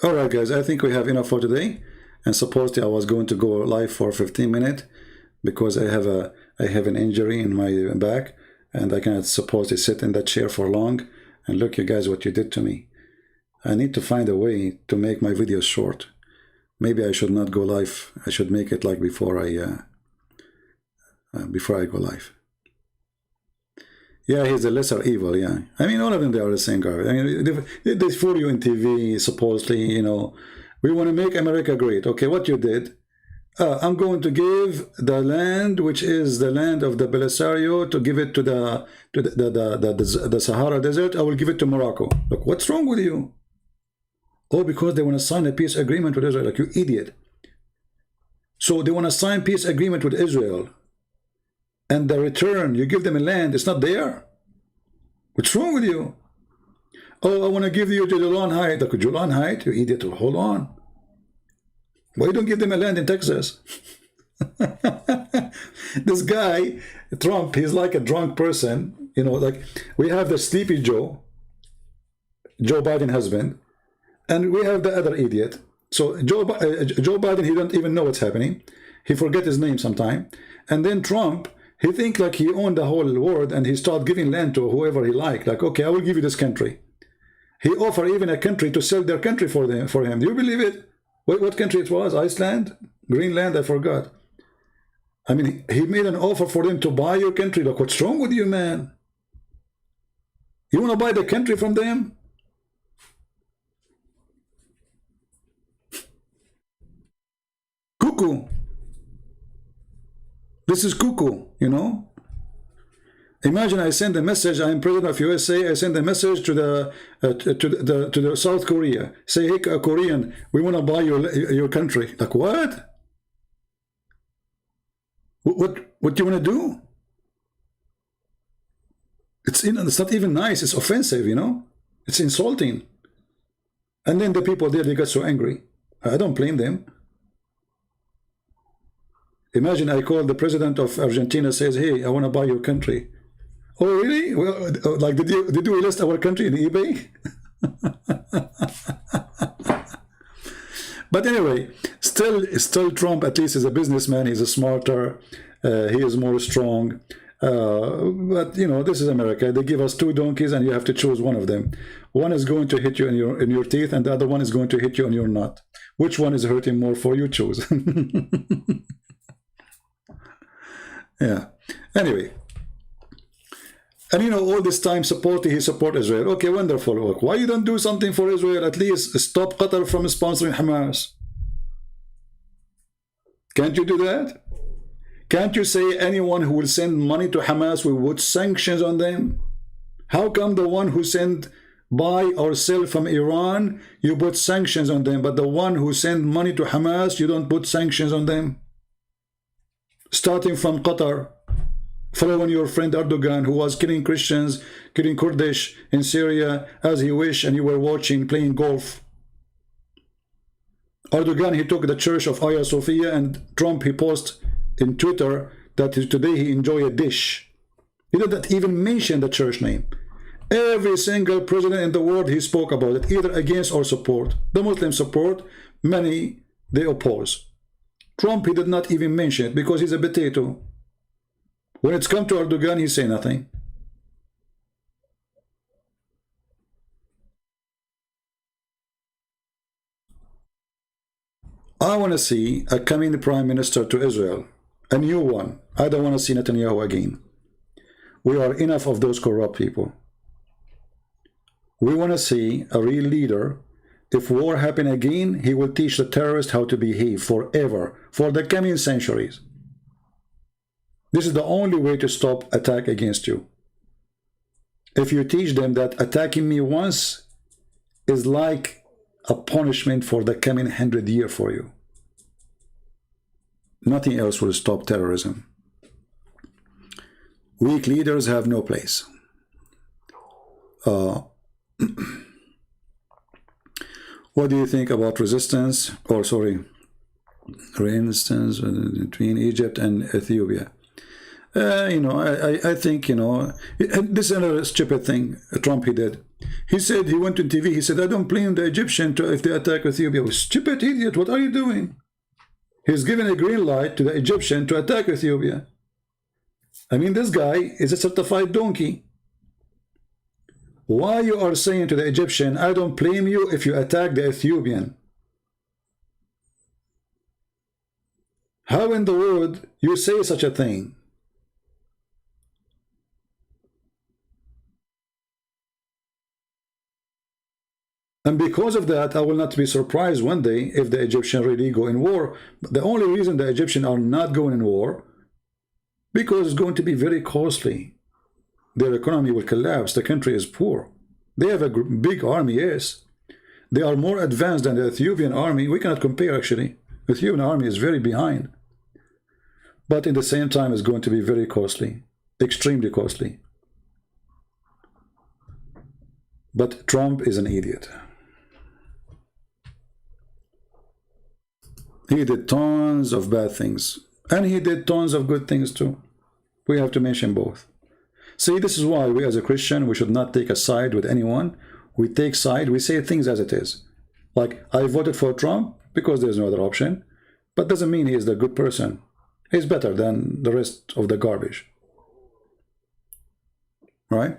Alright guys, I think we have enough for today. And supposedly I was going to go live for 15 minutes because I have an injury in my back and I cannot supposedly sit in that chair for long. And look, you guys, what you did to me. I need to find a way to make my videos short. Maybe I should not go live. I should make it like before I go live. Yeah, he's a lesser evil, yeah. I mean, all of them, they are the same garbage. I mean, they fool you in TV, supposedly, you know. We want to make America great. Okay, what you did? I'm going to give the land, which is the land of the Belisario, to give it to the Sahara Desert. I will give it to Morocco. Look, what's wrong with you? Oh, because they want to sign a peace agreement with Israel. Like, you idiot. So they want to sign peace agreement with Israel. And the return, you give them a land, it's not there. What's wrong with you? Oh, I want to give you to Golan Heights. Like, Golan Heights? You idiot. Hold on. Why don't give them a land in Texas? This guy, Trump, he's like a drunk person. You know, like, we have the sleepy Joe Biden husband, and we have the other idiot. So Joe Biden, he don't even know what's happening. He forget his name sometime. And then Trump, he think like he owned the whole world, and he start giving land to whoever he like. Like, okay, I will give you this country. He offer even a country to sell their country for him. Do you believe it? Wait, what country it was? Iceland? Greenland? I forgot. I mean, he made an offer for them to buy your country. Like, what's wrong with you, man? You want to buy the country from them? Cuckoo. This is cuckoo, you know? Imagine I send a message, I'm president of USA, I send a message to the South Korea. Say, hey, Korean, we want to buy your country. Like, what? What do you want to do? It's not even nice, it's offensive, you know? It's insulting. And then the people there, they got so angry. I don't blame them. Imagine I call the president of Argentina, says, hey, I want to buy your country. Oh, really? Well, like, did you list our country in eBay? But anyway, still Trump, at least, is a businessman. He's a smarter. He is more strong. But you know, this is America. They give us two donkeys, and you have to choose one of them. One is going to hit you in your teeth, and the other one is going to hit you on your nut. Which one is hurting more for you? Choose. Yeah. Anyway. And you know, all this time he support Israel. Okay, wonderful. Why you don't do something for Israel? At least stop Qatar from sponsoring Hamas. Can't you do that? Can't you say anyone who will send money to Hamas, we would sanctions on them? How come the one who send buy or sell from Iran, you put sanctions on them, but the one who send money to Hamas, you don't put sanctions on them? Starting from Qatar, following your friend Erdogan, who was killing Christians, killing Kurdish in Syria as he wished, and you were watching, playing golf. Erdogan, he took the church of Hagia Sophia, and Trump, he posted in Twitter that today he enjoyed a dish. He didn't even mention the church name. Every single president in the world, he spoke about it, either against or support. The Muslims support, many, they oppose. Trump, he did not even mention it because he's a potato. When it's come to Erdogan, he say nothing. I want to see a coming prime minister to Israel, a new one. I don't want to see Netanyahu again. We are enough of those corrupt people. We want to see a real leader. If war happen again, he will teach the terrorists how to behave forever, for the coming centuries. This is the only way to stop attack against you. If you teach them that attacking me once is like a punishment for the coming 100 years for you. Nothing else will stop terrorism. Weak leaders have no place. What do you think about resistance, resistance between Egypt and Ethiopia? You know, I think, you know, this is another stupid thing Trump he did. He said, he went to TV, he said, I don't blame the Egyptian if they attack Ethiopia. Stupid idiot, what are you doing? He's given a green light to the Egyptian to attack Ethiopia. I mean, this guy is a certified donkey. Why you are saying to the Egyptian, I don't blame you if you attack the Ethiopian? How in the world you say such a thing? And because of that, I will not be surprised one day if the Egyptians really go in war. But the only reason the Egyptians are not going in war, because it's going to be very costly. Their economy will collapse. The country is poor. They have a big army, yes. They are more advanced than the Ethiopian army. We cannot compare, actually. The Ethiopian army is very behind. But in the same time, it's going to be very costly. Extremely costly. But Trump is an idiot. He did tons of bad things. And he did tons of good things too. We have to mention both. See, this is why we as a Christian, we should not take a side with anyone. We take side, we say things as it is. Like, I voted for Trump because there's no other option. But doesn't mean he is the good person. He's better than the rest of the garbage. Right?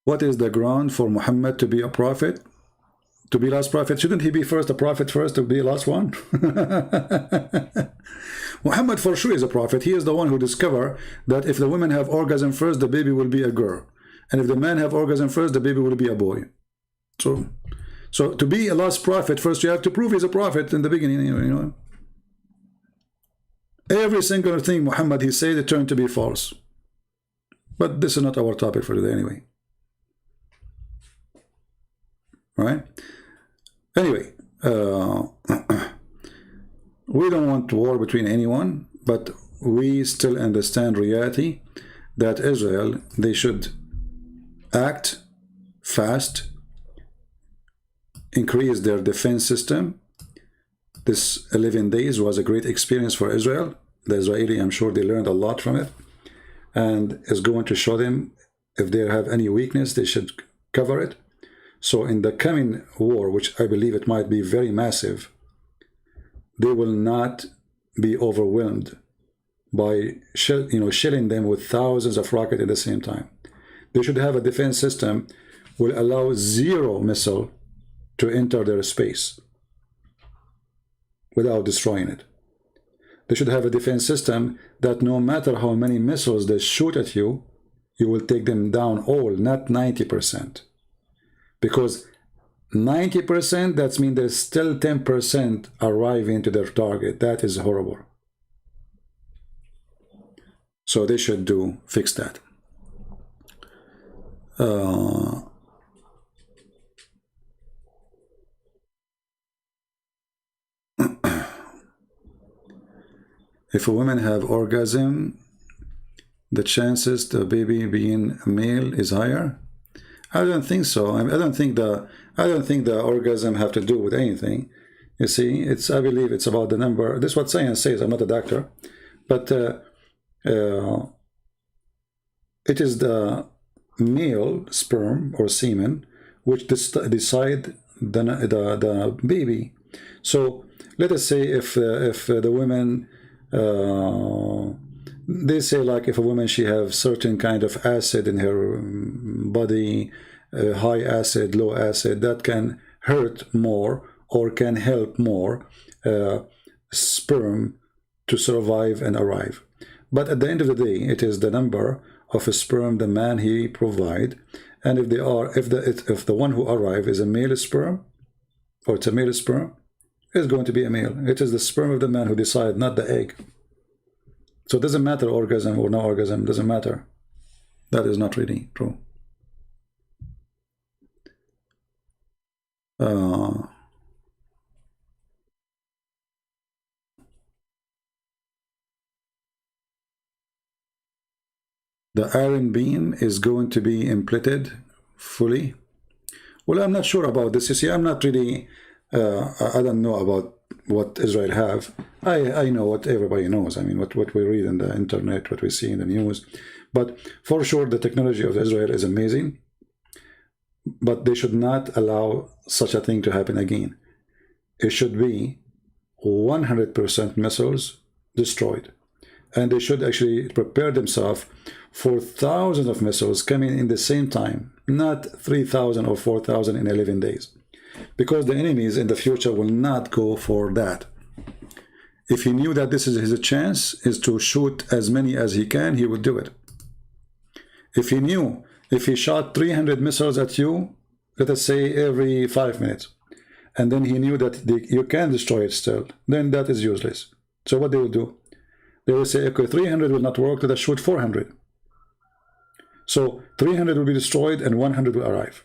What is the ground for Muhammad to be a prophet? To be last prophet? Shouldn't he be first a prophet first to be last one? Muhammad for sure is a prophet. He is the one who discovered that if the women have orgasm first, the baby will be a girl. And if the man have orgasm first, the baby will be a boy. So to be a last prophet, first you have to prove he's a prophet in the beginning, you know. Every single thing Muhammad he said, it turned to be false. But this is not our topic for today anyway. Right? Anyway, we don't want war between anyone, but we still understand reality that Israel, they should act fast, increase their defense system. This 11 days was a great experience for Israel. The Israeli, I'm sure they learned a lot from it, and is going to show them if they have any weakness, they should cover it. So in the coming war, which I believe it might be very massive, they will not be overwhelmed by shelling them with thousands of rockets at the same time. They should have a defense system will allow 0 missile to enter their space without destroying it. They should have a defense system that no matter how many missiles they shoot at you, you will take them down all, not 90%. Because 90%, that means there's still 10% arriving to their target. That is horrible. So they should fix that. If a woman have orgasm, the chances the baby being male is higher. I don't think so. I don't think the orgasm have to do with anything. You see, I believe it's about the number. This is what science says. I'm not a doctor, but it is the male sperm or semen which decide the baby. So let us say if the women they say, like, if a woman she have certain kind of acid in her body, high acid, low acid, that can hurt more or can help more sperm to survive and arrive. But at the end of the day, it is the number of a sperm the man he provide, and if the one who arrive is a male sperm, or it's a male sperm, it's going to be a male. It is the sperm of the man who decide, not the egg. So it doesn't matter orgasm or no orgasm, doesn't matter. That is not really true. The iron beam is going to be implanted fully. Well, I'm not sure about this. You see, I'm not really, I don't know about what Israel have. I know what everybody knows. I mean, what we read in the internet, what we see in the news. But for sure, the technology of Israel is amazing. But they should not allow such a thing to happen again. It should be 100% missiles destroyed. And they should actually prepare themselves for thousands of missiles coming in the same time, not 3,000 or 4,000 in 11 days. Because the enemies in the future will not go for that. If he knew that this is his chance, is to shoot as many as he can, he would do it. If he knew If he shot 300 missiles at you, let us say every 5 minutes, and then he knew that you can destroy it still, then that is useless. So what they will do? They will say, okay, 300 will not work, let us shoot 400. So 300 will be destroyed and 100 will arrive.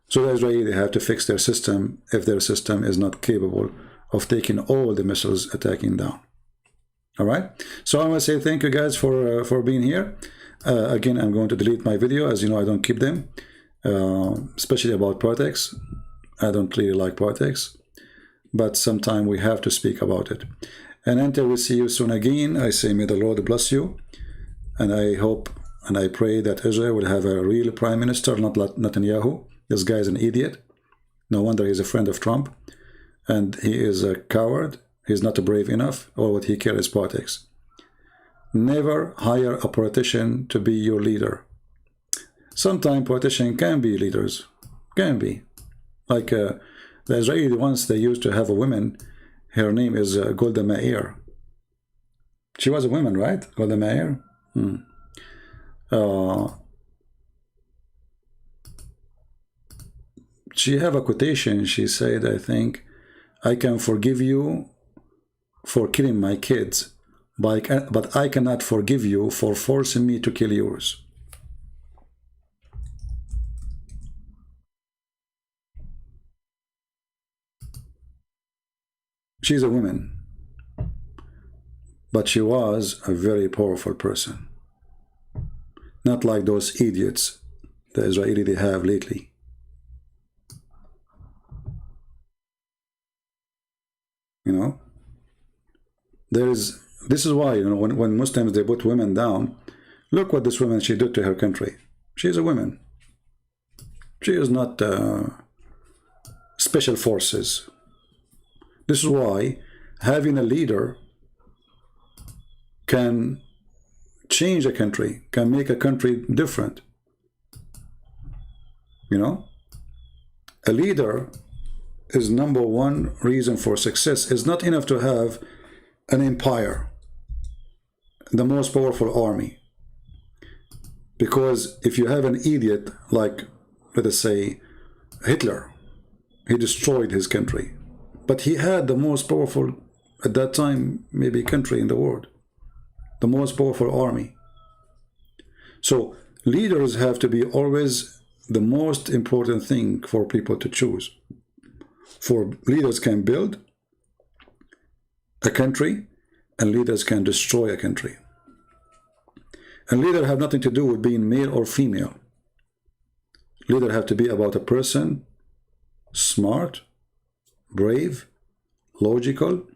So the Israelis have to fix their system if their system is not capable of taking all the missiles attacking down. All right. So I want to say thank you guys for being here. Again, I'm going to delete my video. As you know, I don't keep them, especially about politics. I don't really like politics, but sometime we have to speak about it. And until we see you soon again, I say may the Lord bless you. And I hope and I pray that Israel will have a real prime minister, not Netanyahu. This guy is an idiot. No wonder he's a friend of Trump. And he is a coward. He's not brave enough. All what he cares is politics. Never hire a politician to be your leader. Sometimes politicians can be leaders. Can be. Like the Israeli once, they used to have a woman. Her name is Golda Meir. She was a woman, right? Golda Meir? She have a quotation. She said, I think, I can forgive you for killing my kids, but I cannot forgive you for forcing me to kill yours. She's a woman, but she was a very powerful person. Not like those idiots the Israeli they have lately. You know, this is why, you know, when Muslims they put women down, look what this woman she did to her country. She is a woman. She is not special forces. This is why having a leader can change a country, can make a country different. You know, a leader is number one reason for success. It's not enough to have an empire, the most powerful army. Because if you have an idiot like, let us say, Hitler, he destroyed his country. But he had the most powerful, at that time, maybe country in the world. The most powerful army. So leaders have to be always the most important thing for people to choose. For leaders can build a country, and leaders can destroy a country. And leaders have nothing to do with being male or female. Leaders have to be about a person, smart, brave, logical,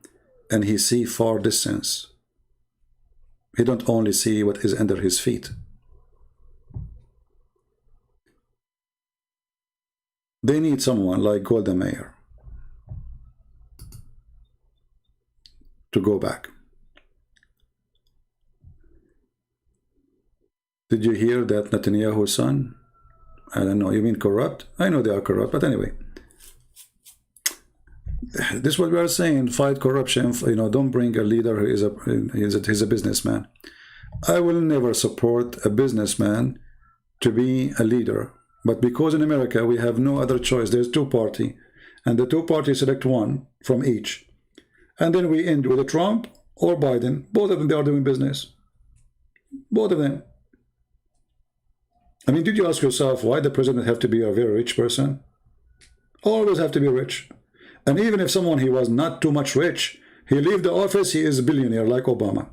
and he see far distance. He don't only see what is under his feet. They need someone like Golda Meir to go back. Did you hear that Netanyahu's son? I don't know, you mean corrupt? I know they are corrupt, but anyway. This is what we are saying, fight corruption, you know, don't bring a leader who is a businessman. I will never support a businessman to be a leader. But because in America we have no other choice, there's two parties, and the two parties select one from each. And then we end with a Trump or Biden. Both of them, they are doing business. Both of them. I mean, did you ask yourself why the president have to be a very rich person? Always have to be rich. And even if someone he was not too much rich, he leave the office, he is a billionaire like Obama.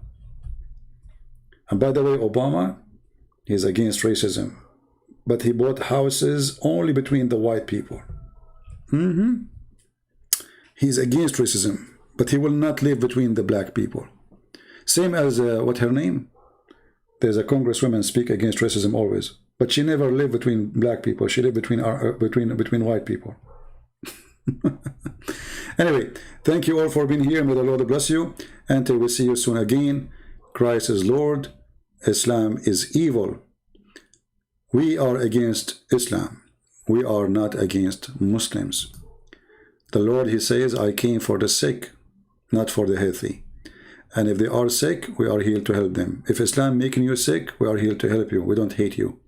And by the way, Obama, he's against racism. But he bought houses only between the white people. He's against racism, but he will not live between the black people. Same as, what her name? There's a congresswoman speak against racism always. But she never lived between black people. She lived between white people. Anyway, thank you all for being here. May the Lord bless you. Until we see you soon again. Christ is Lord. Islam is evil. We are against Islam. We are not against Muslims. The Lord, he says, I came for the sick, not for the healthy. And if they are sick, we are here to help them. If Islam making you sick, we are here to help you. We don't hate you.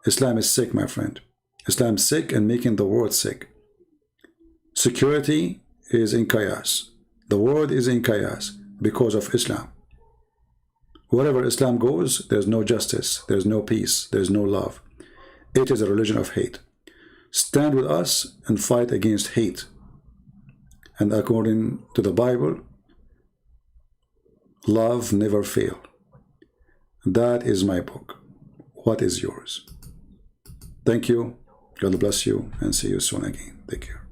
Islam is sick, my friend. Islam is sick and making the world sick. Security is in chaos. The world is in chaos because of Islam. Wherever Islam goes, there's no justice, there's no peace, there's no love. It is a religion of hate. Stand with us and fight against hate. And according to the Bible, love never fails. That is my book. What is yours? Thank you. God bless you and see you soon again. Take care.